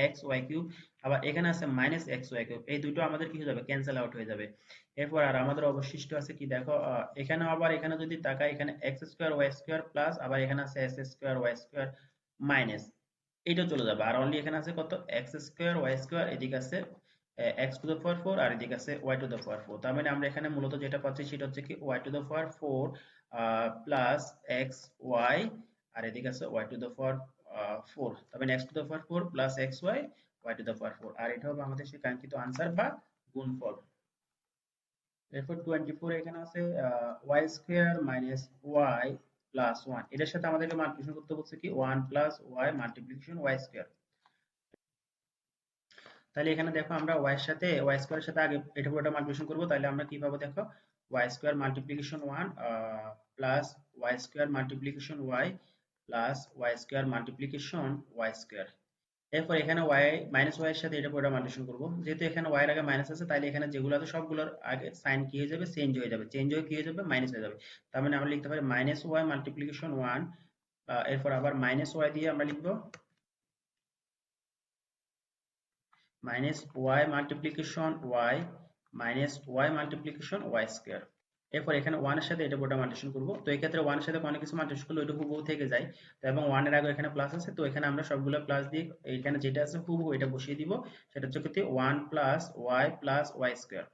Speaker 1: এক্স ওয়াই কিউব, আবার এখানে আছে মাইনাস এক্স ওয়াই কিউব, এই দুটো আমাদের কি হয়ে যাবে ক্যান্সেল আউট হয়ে যাবে। এরপর আর আমাদের অবশিষ্ট আছে কি দেখো, এখানে আবার এখানে যদি তাকাই এখানে x square y square plus, আবার এখানে আছে x square y square minus, এইটা চলে যাবে। আর অনলি এখানে আছে কত এক্স স্কোয়ার ওয়াই স্কোয়ার, এদিকে আছে এক্স টু দ্য পাওয়ার 4, আর এদিকে আছে ওয়াই টু দ্য পাওয়ার 4, তার মানে আমরা এখানে মূলত যেটা পাচ্ছি সেটা হচ্ছে কি y to the power 4 plus x y, আর এদিকে আছে ওয়াই টু দ্য পাওয়ার 4, তার মানে x to the power 4 plus x y y to the power 4, আর এটা হবে আমাদের সেই কাঙ্ক্ষিত আনসার বা গুণফল। এরপর 24 এখানে আছে y square minus y plus 1, এটার সাথে আমাদেরকে মাল্টিপ্লিকেশন করতে বলছে কি 1 plus y multiplication y square. তাহলে এখানে দেখো আমরা y এর সাথে y স্কয়ারের সাথে আগে এটা পুরোটা মাল্টিপ্লিকেশন করব, তাহলে আমরা কি পাবো দেখো y square multiplication 1 plus y square multiplication y plus y square multiplication y square. এরপর এখানে y মাইনাস y এর সাথে এটা পুরোটা মাল্টিপ্লিকেশন করব, যেহেতু এখানে y এর আগে মাইনাস আছে তাহলে এখানে যেগুলো আছে সবগুলোর আগে সাইন কি হয়ে যাবে, চেঞ্জ হয়ে যাবে, চেঞ্জ হয়ে কি হয়ে যাবে, মাইনাস হয়ে যাবে। তার মানে আমরা লিখতে পারি মাইনাস y মাল্টিপ্লিকেশন 1, এরপর আবার মাইনাস y দিয়ে আমরা লিখবো minus y multiplication y minus y multiplication y square. এরপর এখানে 1 এর সাথে এটা পুরোটা মাল্টিপ্লিকেশন করব, তো এই ক্ষেত্রে 1 এর সাথে কোনো কিছু মাল্টিপ্লিকেশন করলে ওইটা হুবহু থেকে যায়, তো এবং 1 এর আগে এখানে প্লাস আছে, তো এখানে আমরা সবগুলো প্লাস দিয়ে এখানে যেটা আছে হুবহু এটা বসিয়ে দিব, সেটা হচ্ছে কি 1 plus y plus y square.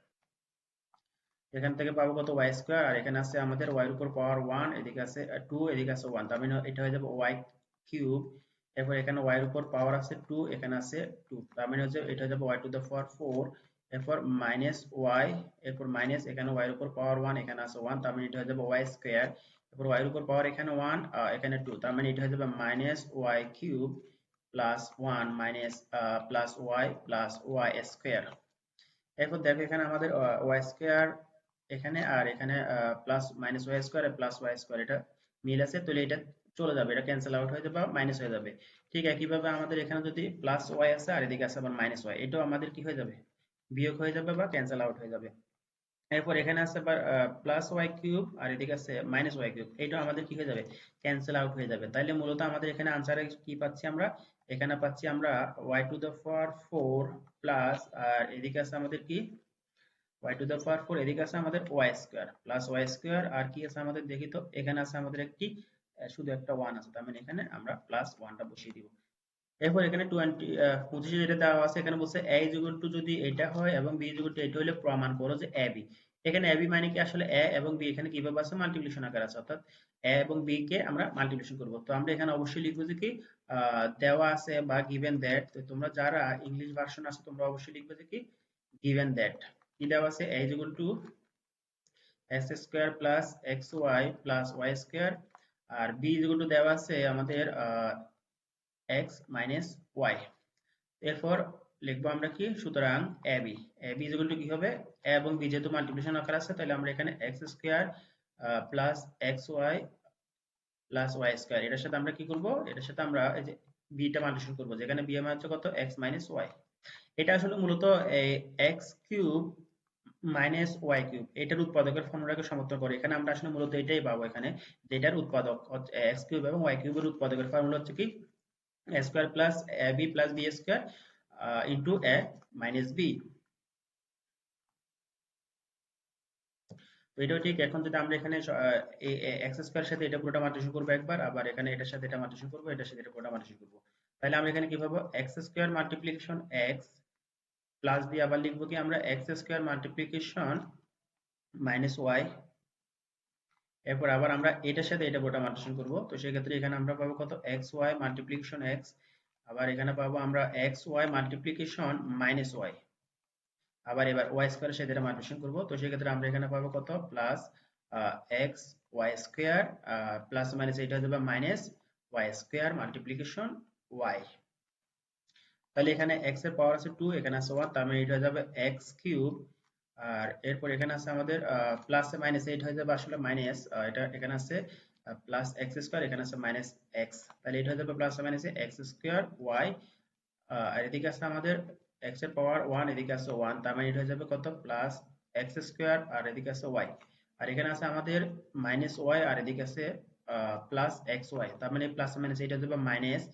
Speaker 1: এখান থেকে পাবো কত y স্কয়ার, আর এখানে আছে আমাদের y এর উপর পাওয়ার 1, এদিকে আছে 2, এদিকে আছে 1, তার মানে এটা হয়ে যাবে y কিউব। এরপর এখানে y এর উপর পাওয়ার আছে 2, এখানে আছে 2, তার মানে হচ্ছে এটা হয়ে যাবে y টু দ্য পাওয়ার 4। এরপর মাইনাস y, এরপর মাইনাস এখানে y এর উপর পাওয়ার 1, এখানে আছে 1, তার মানে এটা হয়ে যাবে y স্কয়ার। এরপর y এর উপর পাওয়ার এখানে 1, এখানে 2, তার মানে এটা হয়ে যাবে minus y cube plus 1 minus plus y plus y square. এরপর দেখো এখানে আমাদের y স্কয়ার এখানে আর এখানে প্লাস মাইনাস y স্কয়ার আর প্লাস y স্কয়ার এটা মিল আছে, তাহলে এটা চলে যাবে, এটা ক্যান্সেল আউট হয়ে যাবে বা মাইনাস হয়ে যাবে। ঠিক একইভাবে আমাদের এখানে যদি প্লাস y আছে আর এদিকে আছে আবার মাইনাস y, এটাও আমাদের কি হয়ে যাবে, বিয়োগ হয়ে যাবে বা ক্যান্সেল আউট হয়ে যাবে। এরপর এখানে আছে আবার প্লাস ওয়াই কিউব আর এদিকে আছে মাইনাস ওয়াই কিউব, এটা আমাদের কি হয়ে যাবে, ক্যান্সেল আউট হয়ে যাবে। তাইলে মূলত আমাদের এখানে আনসারে কি পাচ্ছি আমরা, এখানে পাচ্ছি আমরা y to the power 4 plus আর এদিকে আছে আমাদের কি y টু দ্য পাওয়ার 4, এদিকে আছে আমাদের y square plus y square, আর কি আছে আমাদের দেখি তো, এখানে আছে আমাদের একটি শুধু একটা 1 আছে, তার মানে এখানে আমরা প্লাস 1টা বসিয়ে দিব। এরপর এখানে 25 যেটা দেওয়া আছে এখানে বলছে a is equal to যদি এটা হয় এবং b is equal to এটা হলে প্রমাণ করো যে ab। এখানে ab মানে কি আসলে a এবং b এখানে কিভাবে আছে, মাল্টিপ্লিকেশন আকারে আছে, অর্থাৎ a এবং b কে আমরা মাল্টিপ্লিকেশন করব। তো আমরা এখানে অবশ্যই লিখবো যে কি দেওয়া আছে বা given that, তো তোমরা যারা ইংলিশ ভার্সন আছে তোমরা অবশ্যই লিখবে যে কি given that। কি দেওয়া আছে, a is equal to x square plus xy plus y square, আর b is equal to দেওয়া আছে আমাদের x মাইনাস y। এরপর লিখবো আমরা কি, সুতরাং ab ab is equal to কি হবে, a এবং b যেহেতু মাল্টিপ্লিকেশন আকার আছে তাহলে আমরা এখানে x square plus xy plus y square, এটার সাথে আমরা কি করব, এটার সাথে আমরা এই যে b টা মাল্টিপ্লিকেশন করব, যেখানে b এর মান হচ্ছে কত, x মাইনাস y। এটা আসলে মূলত এই x cube minus y cube এটার উৎপাদকের ফর্মুলাকে সমর্থন করে, এখানে আমরা আসলে মূলত এটাই পাবো এখানে, যেটার উৎপাদক x কিউব এবং y কিউবের উৎপাদকের ফর্মুলা হচ্ছে কি a square plus ab plus b square into a minus b। তো এটাও ঠিক। এখন যদি আমরা এখানে এক্স স্কয়ারের সাথে এটা পুরোটা মাল্টিপ্লিকেশন করবো একবার, আবার এখানে এটার সাথে এটা মাল্টিপ্লিকেশন করবো, এটার সাথে এটা পুরোটা মাল্টিপ্লিকেশন করবো, তাহলে আমরা এখানে কি পাবো, x square multiplication x plus দিয়ে আবার লিখবো কি আমরা x square multiplication minus y. এরপর আবার আমরা এটার সাথে এটা পুরোটা মাল্টিপ্লিকেশন করবো, তো সেই ক্ষেত্রে এখানে আমরা পাবো কত, এক্স ওয়াই মাল্টিপ্লিকেশন এক্স, আবার এখানে পাবো আমরা x y multiplication minus y, আবার এবার ওয়াই স্কয়ারের সাথে এটা মাল্টিপ্লিকেশন করব, তো সেই ক্ষেত্রে আমরা এখানে পাবো কত, plus x y square plus minus এটা হয়ে যাবে minus y square multiplication y. তাহলে এখানে x এর পাওয়ার আছে 2, এখানে আছে 1, তার মানে এটা হয়ে যাবে x কিউব, আর এরপর এখানে আছে আমাদের প্লাস মাইনাস এটা হয়ে যাবে আসলে মাইনাস, এটা এখানে আছে প্লাস এক্স স্কয়ার, এখানে আছে মাইনাস এক্স, তাহলে এটা হয়ে যাবে প্লাস মাইনাসে এক্স স্কয়ার ওয়াই, আর এদিকে আছে আমাদের x এর পাওয়ার 1, এদিকে আছে 1, তার মানে এটা হয়ে যাবে কত, প্লাস এক্স স্কয়ার আর এদিকে আছে y, আর এখানে আছে আমাদের মাইনাস y আর এদিকে আছে প্লাস এক্স ওয়াই, তার মানে প্লাস মাইনাস এটা হয়ে যাবে মাইনাস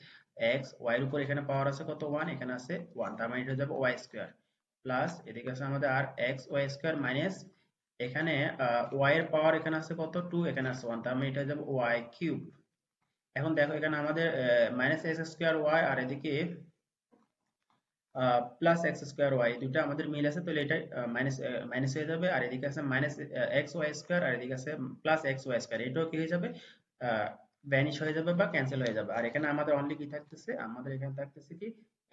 Speaker 1: এক্স ওয়াই এর উপর এখানে পাওয়ার আছে কত 1, এখানে আছে 1, তার মানে এটা হয়ে যাবে y স্কয়ার প্লাস এদিকে আছে আমাদের আর এক্স ওয়াই স্কয়ার মাইনাস এখানে y এর পাওয়ার এখানে আছে কত 2, এখানে আছে 1, তার মানে এটা হয়ে যাবে y কিউব। এখন দেখো এখানে আমাদের মাইনাস এক্স স্কয়ার ওয়াই আর এদিকে প্লাস এক্স স্কোয়ার ওয়াই দুটো আমাদের মিল আছে, তাহলে এটা মাইনাস মাইনাস হয়ে যাবে, আর এদিকে আছে মাইনাস এক্স ওয়াই স্কোয়ার আর এদিকে আছে প্লাস এক্স ওয়াই স্কোয়ার, এটাও কি হয়ে যাবে, ভ্যানিশ হয়ে যাবে বা ক্যান্সেল হয়ে যাবে। আর এখানে আমাদের অনলি কি থাকতেছে, আমাদের এখানে থাকতেছে কি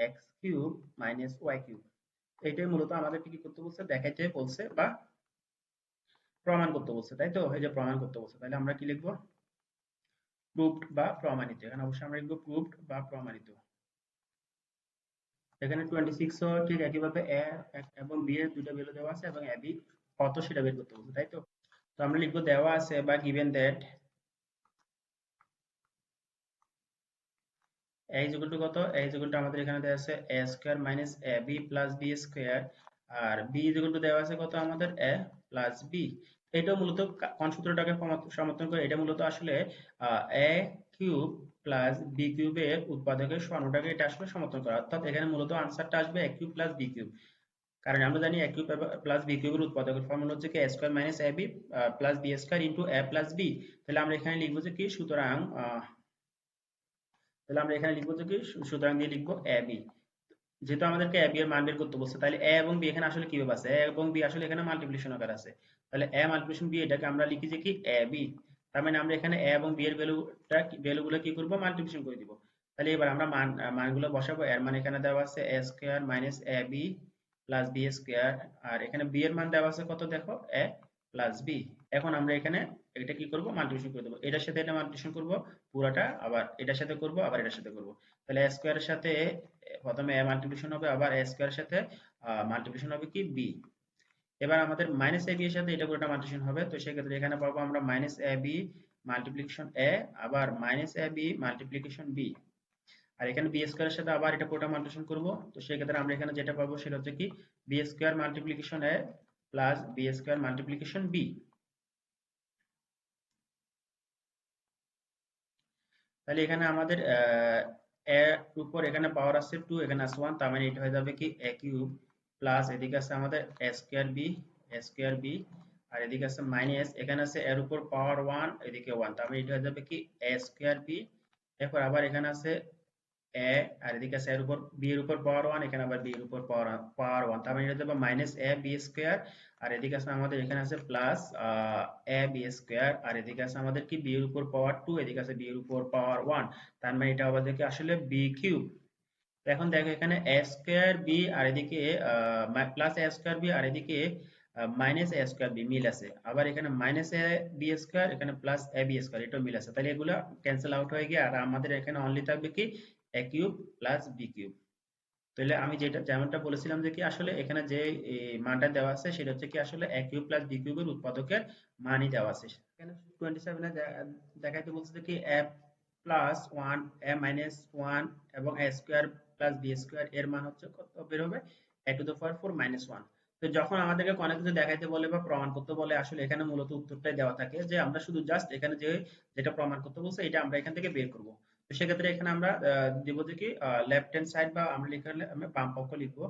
Speaker 1: x cube minus y cube. এটাই মূলত আমাদেরকে কি করতে বলছে, দেখাইতে বলছে বা প্রমাণ করতে বলছে, তাই তো? এই যে প্রমাণ করতে বলছে, তাহলে আমরা কি লিখবো? প্রুভড বা প্রমাণিত। এখানে অবশ্যই আমরা লিখবো প্রুভড বা প্রমাণিত। এখানে 26 ও ঠিক একইভাবে এ এবং বি এর দুটো ভ্যালু দেওয়া আছে এবং এ বি কত সেটা বের করতে বলছে, তাই তো? তো আমরা লিখবো দেওয়া আছে বা given that a is equal to কত, a is equal to আমাদের এখানে দেওয়া আছে a square minus a b plus b square, আর b is equal to দেওয়া আছে কত আমাদের a প্লাস b। এটা মূলত কোন সূত্রটাকে সমর্থন করে? এটা মূলত আসলে a কিউব প্লাস b কিউবের উৎপাদকের সরণটাকে এটা আসলে সমর্থন করে, অর্থাৎ এখানে মূলত আনসারটা আসবে a cube plus b cube. কারণ আমরা জানি a কিউব প্লাস b কিউবের উৎপাদকের ফর্মুলা হচ্ছে কি a square minus ab plus b square into a plus b। তাহলে আমরা এখানে লিখবো যে কি, সুতরাং তাহলে আমরা এখানে লিখবো যে কি, সুতরাং দিয়ে লিখবো এ বি। যেহেতু আমাদেরকে এ বি এর মান বের করতে বলছে, তাহলে এ এবং বি এখানে আসলে কিভাবে আছে, এ এবং বি আসলে এখানে মাল্টিপ্লিকেশন আকারে আছে। তাহলে এ মাল্টিপ্লিকেশন বি, এটাকে আমরা লিখি যে কি এ বি। তার মানে আমরা এখানে এ এবং বি এর ভ্যালুগুলো কি করব, মাল্টিপ্লিকেশন করে দিব। তাহলে এবার আমরা মানগুলো বসাবো। এর মান এখানে দেওয়া আছে এ square minus a B plus b square, আর এখানে বি এর মান দেওয়া আছে কত দেখো, এ প্লাস বি। এখন আমরা এখানে এটা কি করব, মাল্টিপ্লিকেশন করে দেবো। এটার সাথে এটা মাল্টিপ্লিকেশন করব পুরাটা, আবার এটার সাথে করব, আবার এটার সাথে করব। তাহলে এ স্কয়ারের সাথে প্রথমে এ মাল্টিপ্লিকেশন হবে, আবার এ স্কয়ারের সাথে মাল্টিপ্লিকেশন হবে কি বি। এবার আমাদের মাইনাস এ বি এর সাথে এটা পুরোটা মাল্টিপ্লিকেশন হবে, তো সেক্ষেত্রে এখানে পাবো আমরা minus a b multiplication a, আবার minus a b multiplication b. আর এখানে বি স্কয়ারের সাথে আবার এটা পুরোটা মাল্টিপ্লিকেশন করব, তো সেক্ষেত্রে আমরা এখানে যেটা পাবো সেটা হচ্ছে কি b square multiplication a plus b square multiplication b. তাহলে এখানে আমাদের এর উপর এখানে পাওয়ার আছে 2, এখানে আছে 1, তার মানে এটা হয়ে যাবে কি a কিউব প্লাস এদিকে আছে আমাদের a square b, a square b, আর এদিকে আছে মাইনাস, এখানে আছে এর উপর পাওয়ার 1, এদিকে 1, তার মানে এটা হয়ে যাবে কি a স্কয়ার বি। এরপর আবার এখানে আছে এ, আর এদিকে আছে এর উপর বি এর উপর পাওয়ার 1, এখানে আবার বি এর উপর পাওয়ার 1, তার মানে এটা হবে মাইনাস এ বি স্কয়ার, আর এদিকে আছে আমাদের এখানে আছে প্লাস এ বি স্কয়ার, আর এদিকে আছে আমাদের কি বি এর উপর পাওয়ার 2, এদিকে আছে বি এর উপর পাওয়ার 1, তার মানে এটা হবে দেখে আসলে বি কিউব। তো এখন দেখো এখানে এ স্কয়ার বি আর এদিকে প্লাস এ স্কয়ার বি আর এদিকে মাইনাস এ স্কয়ার বি মিল আছে, আবার এখানে মাইনাস এ বি স্কয়ার, এখানে প্লাস এ বি স্কয়ার, এটাও মিল আছে। তাহলে এগুলো ক্যান্সেল আউট হয়ে গিয়ে আর আমাদের এখানে অনলি থাকবে কি এ কিউব প্লাস বি কিউব। তাহলে আমি যেটা যেমনটা বলেছিলাম যে কি আসলে এখানে যে মানটা দেওয়া আছে সেটা হচ্ছে কি আসলে এ কিউব প্লাস বি কিউবের উৎপাদকের মানই দেওয়া আছে। এখানে 27 এ দেখাইতে বলছে যে কি এ প্লাস 1, এ মাইনাস 1 এবং এ স্কয়ার প্লাস বি স্কয়ার এর মান হচ্ছে কত বের হবে, এ টু দ্য পাওয়ার 4 মাইনাস 1। তো যখন আমাদেরকে কোনো কিছু দেখাইতে বলে বা প্রমাণ করতে বলে, আসলে এখানে মূলত উত্তরটাই দেওয়া থাকে, যে আমরা শুধু জাস্ট এখানে যে যেটা প্রমাণ করতে বলছে এটা আমরা এখান থেকে বের করব। তো সেক্ষেত্রে এখানে আমরা দিব যে কি লেফট হ্যান্ড সাইড, বা আমরা লিখলে আমরা বাম পক্ষ লিখবো,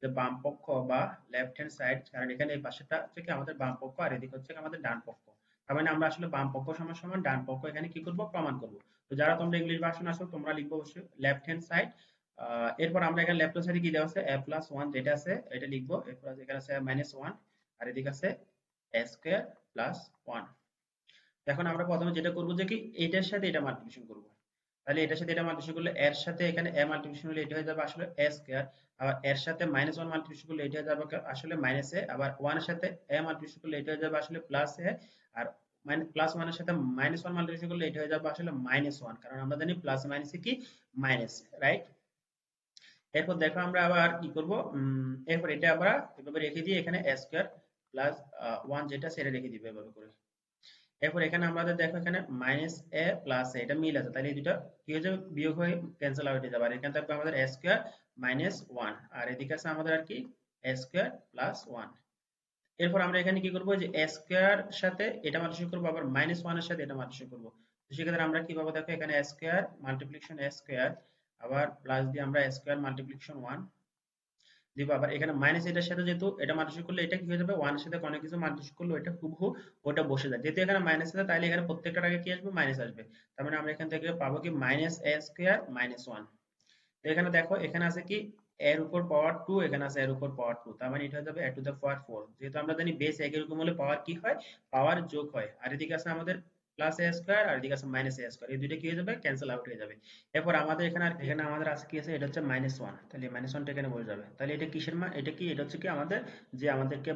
Speaker 1: যে বাম পক্ষ বা লেফট হ্যান্ড সাইড, কারণ এখানে এই পাশেটা হচ্ছে কি আমাদের বাম পক্ষ আর এদিকে হচ্ছে কি আমাদের ডান পক্ষ। তার মানে আমরা আসলে বাম পক্ষ সমান সমান ডান পক্ষ এখানে কি করব, প্রমাণ করব। তো যারা তোমরা ইংলিশ ভার্সন আসো তোমরা লিখবো অবশ্যই লেফট হ্যান্ড সাইড। এরপর আমরা এখানে লেফট হ্যান্ড সাইডে কি দেওয়া আছে a প্লাস 1 যেটা আছে এটা লিখবো, এরপর এখানে আছে মাইনাস 1, আর এদিকে আছে a স্কয়ার প্লাস 1। এখন আমরা প্রথমে যেটা করব যে কি এটার সাথে এটা মাল্টিপ্লিকেশন করব। তাহলে এটার সাথে এটা মাল্টিপ্লিকেশন করলে এর সাথে এখানে a মাল্টিপ্লিকেশন হলে এটা হয়ে যাবে আসলে a স্কয়ার, আবার এর সাথে মাইনাস 1 মাল্টিপ্লিকেশন করলে এটা হয়ে যাবে আসলে মাইনাস a, আবার 1 এর সাথে a মাল্টিপ্লিকেশন করলে এটা হয়ে যাবে আসলে প্লাস a, আর প্লাস 1 এর সাথে মাইনাস 1 মাল্টিপ্লিকেশন করলে এটা হয়ে যাবে আসলে মাইনাস 1, কারণ আমরা জানি প্লাস মাইনাসে কি মাইনাস, রাইট? এরপর দেখো আমরা আবার কি করব, এরপর এটা আমরা এভাবে রেখে দিয়ে এখানে a স্কয়ার প্লাস 1 যেটা সেটা রেখে দিব এভাবে করে। এরপর এখানে আমাদের দেখো এখানে মাইনাস এ প্লাস এ এটা মিল আছে, তাহলে এই দুটো কি হয়ে যাবে, বিয়োগ হয়ে ক্যান্সেল আউট হয়ে যাবে, আর এখানে থাকবে আমাদের এ স্কয়ার মাইনাস 1, আর এদিকে আছে আমাদের আর কি এ স্কয়ার প্লাস 1। এরপর আমরা এখানে কি করব, যে এ স্কয়ার সাথে এটা মাল্টিপ্লিকেশন করব, আবার মাইনাস 1 এর সাথে এটা মাল্টিপ্লিকেশন করব। তো সেক্ষেত্রে আমরা কি পাবো দেখো, এখানে এ স্কয়ার মাল্টিপ্লিকেশন এ স্কয়ার, আবার প্লাস দিয়ে আমরা এ স্কয়ার মাল্টিপ্লিকেশন 1 দিব, আবার এখানে মাইনাস এটার সাথে যেহেতু এটা মাল্টিপ্লিকেশন করলে এটা কি হয়ে যাবে, 1 এর সাথে কোনো কিছু মাল্টিপ্লিকেশন করলে ওটা হুবহু ওটা বসে যায়, যেহেতু এখানে মাইনাস আছে তাহলে এখানে প্রত্যেকটার আগে কি আসবে, মাইনাস আসবে। তার মানে আমরা এখান থেকে পাবো কি মাইনাস এ স্কয়ার মাইনাস 1। তো এখানে দেখো এখানে আছে কি এর উপর পাওয়ার 2, এখানে আছে এর উপর পাওয়ার 2, তার মানে এটা হয়ে যাবে এ টু দ্য পাওয়ার 4। যেহেতু আমরা জানি বেস 1 এর রকম হলে পাওয়ার কি হয়, পাওয়ার যোগ হয়, আর এদিকে আছে আমাদের প্লাস এ স্কোয়ার আর এদিকে আছে মাইনাস এ স্কোয়ার, এই দুইটা কি হয়ে যাবে, ক্যান্সেল আউট হয়ে যাবে। এরপর আমাদের এখানে আর এখানে আমাদের আছে কি আছে, এটা হচ্ছে -1, তাহলে -1টা এখানে বসে যাবে। তাহলে এটা কিসের মান, এটা কি, এটা হচ্ছে কি আমাদের যে আমাদেরকে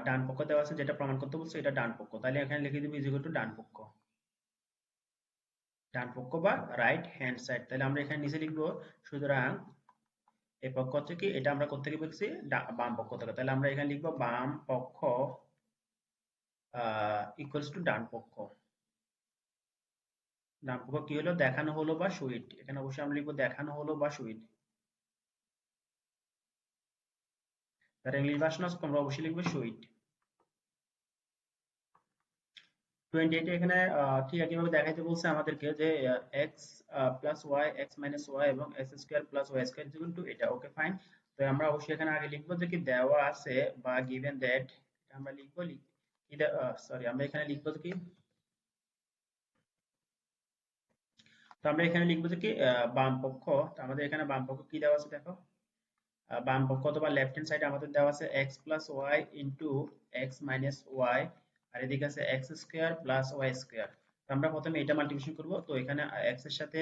Speaker 1: ডান পক্ষ দেওয়া আছে, যেটা প্রমাণ করতে বলছে এটা ডান পক্ষ, তাহলে এখানে লিখে দিব ইজ ইকুয়াল টু ডান পক্ষ, ডান পক্ষ বা রাইট হ্যান্ড সাইড। তাহলে আমরা এখানে নিচে লিখবো, সুতরাং এই পক্ষ হচ্ছে কি, এটা আমরা কোথা থেকে পেয়েছি, বাম পক্ষ থেকে, তাহলে আমরা এখানে লিখবো বাম পক্ষ ইকুয়ালস টু ডান পক্ষ। ডান পক্ষ কি হলো, দেখানো হলো বা শহীদ, এখানে অবশ্যই আমরা লিখবো দেখানো হলো বা শহীদ। তার ইংলিশ ভার্সন আছে, তোমরা অবশ্যই লিখবে শহীদ। 28 এখানে ঠিক একইভাবে দেখাইতে বলছে আমাদেরকে যে x plus y, x minus y এবং x square plus y square equal to এটা, ওকে ফাইন। তো আমরা অবশ্যই এখানে আগে লিখবো যে কি দেওয়া আছে বা গিভেন দ্যাট, আমরা লিখবো সরি আমরা এখানে লিখবো যে কি, তো আমরা এখানে লিখবো যে কি বাম পক্ষ, তো আমাদের এখানে বাম পক্ষ কি দেওয়া আছে দেখো, বাম পক্ষ অথবা লেফট হ্যান্ড সাইডে আমাদের দেওয়া আছে x plus y into x minus y, আর এদিকে আছে x square plus y square. তো আমরা প্রথমে এটা মাল্টিপ্লিকেশন করব, তো এখানে এক্স এর সাথে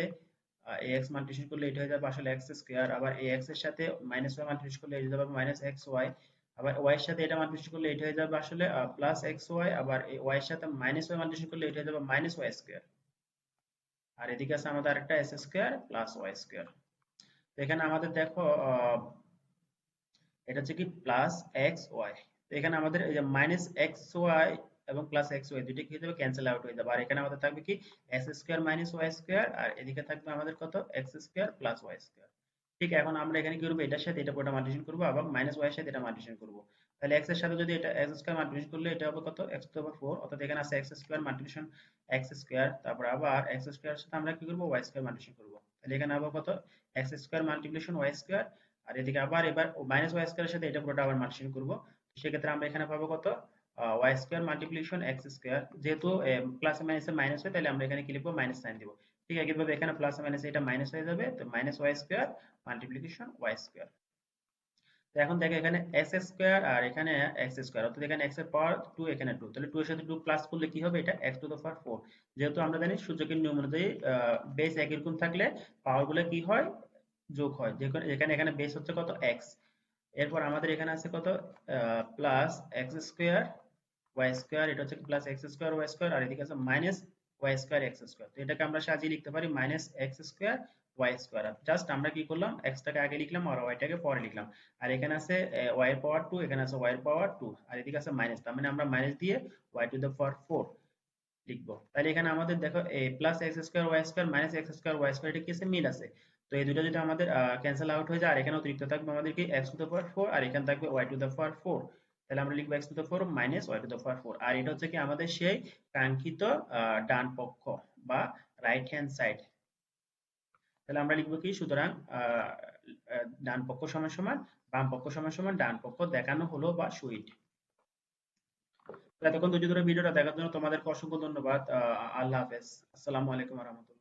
Speaker 1: এক্স মাল্টিপ্লিকেশন করলে এটা হয়ে যাবে আসলে এক্স স্কোয়ার, আবার এই এক্স এর সাথে মাইনাস ওয়াই মাল্টিপ্লিকেশন করলে এটা যাবে মাইনাস এক্স ওয়াই, আবার ওয়াই এর সাথে এটা মাল্টিপ্লিকেশন করলে এটা হয়ে যাবে আসলে প্লাস এক্স ওয়াই, আবার এই ওয়াই এর সাথে মাইনাস ওয়াই মাল্টিপ্লিকেশন করলে এটা হয়ে যাবে মাইনাস ওয়াই স্কোয়ার, আর এদিকে আছে আমাদের আরেকটা s square plus y square. তো এখানে আমাদের দেখো এটা হচ্ছে কি প্লাস এক্স ওয়াই, তো এখানে আমাদের এই যে মাইনাস এক্স ওয়াই এবং প্লাস এক্স ওয়াই দুইটা কি হয়ে যাবে, ক্যান্সেল আউট হয়ে যাবে, আর এখানে আমাদের থাকবে কি x square minus y square, আর এদিকে থাকবে আমাদের কত x square plus y square. ঠিক, এখন আমরা এখানে কি করবো, এটার সাথে এটা পুরোটা মাল্টিপ্লিকেশন করবো এবং মাইনাস ওয়াই এর সাথে এটা মাল্টিপ্লিকেশন করবো। তাহলে এক্স এর সাথে যদি এটা এক্স স্কোয়ার মাল্টিপ্লিকেশন করলে এটা হবে কত, এক্স টু দি পাওয়ার 4, অর্থাৎ এখানে আছে x square multiplication x square, তারপর আবার এক্স স্কোয়ার এর সাথে আমরা কি করবো, ওয়াই স্কোয়ার মাল্টিপ্লিকেশন করবো। তাহলে এখানে আবার কত, x square multiplication y square, আর এদিকে আবার এবার মাইনাস ওয়াই স্কোয়ার এর সাথে এটা পুরোটা আবার মাল্টিপ্লিকেশন করবো। সেক্ষেত্রে আমরা এখানে পাবো কত, y square multiplication x square, যেহেতু প্লাস মাইনাসে মাইনাস হয় তাহলে আমরা এখানে কি লিখবো, মাইনাস সাইন দিব। ঠিক একইভাবে এখানে প্লাস মাইনাস এটা মাইনাস হয়ে যাবে, তো minus y square multiplication y square. তো এখন দেখো এখানে এক্স স্কোয়ার আর এখানে এক্স স্কোয়ার, অর্থাৎ এখানে এক্স এর পাওয়ার 2, এখানে 2, তাহলে 2 এর সাথে 2 প্লাস করলে কি হবে, এটা এক্স টু দি পাওয়ার 4। যেহেতু আমরা জানি সূচকের নিয়ম অনুযায়ী বেস একই রকম থাকলে পাওয়ার গুলো কি হয়, যোগ হয়, যেখানে এখানে বেস হচ্ছে কত এক্স। এরপর আমাদের এখানে আছে কত plus x square y square, এটা হচ্ছে plus x square y square, আর এদিকে আছে minus y square x square. তো এটাকে আমরা সাজিয়ে লিখতে পারি minus x square y square, just আমরা কি করলাম, এক্সটাকে আগে লিখলাম আর ওয়াইটাকে পরে লিখলাম, আর এখানে আছে ওয়াই এর পাওয়ার 2, এখানে আছে ওয়াই এর পাওয়ার 2, আর এদিকে আছে মাইনাস, তার মানে আমরা মাইনাস দিয়ে ওয়াই টু দ্য পাওয়ার 4 লিখবো। তাহলে এখানে আমাদের দেখো plus x square y square minus x square y square, এটা কি আছে, মিল আছে। তো এই দুটো যদি আমাদের ক্যান্সেল আউট হয়ে যায়, আর এখানে অতিরিক্ত থাকবে আমাদের কি এক্স টু দ্য পাওয়ার 4, আর এখানে থাকবে ওয়াই টু দ্য পাওয়ার 4, তাহলে আমরা লিখবো x to the power minus y to the power 4, আর এটা হচ্ছে কি আমাদের সেই কাঙ্ক্ষিত ডান পক্ষ বা রাইট হ্যান্ড সাইড। তাহলে আমরা লিখবো কি, সুতরাং ডান পক্ষ সমান সমান বাম পক্ষ সমান সমান ডান পক্ষ দেখানো হলো বা শহীদ। এতক্ষণ ধৈর্য ধরে ভিডিওটা দেখার জন্য তোমাদেরকে অসংখ্য ধন্যবাদ। আল্লাহ হাফেজ, আসসালামু আলাইকুম রহমতুল্লাহ।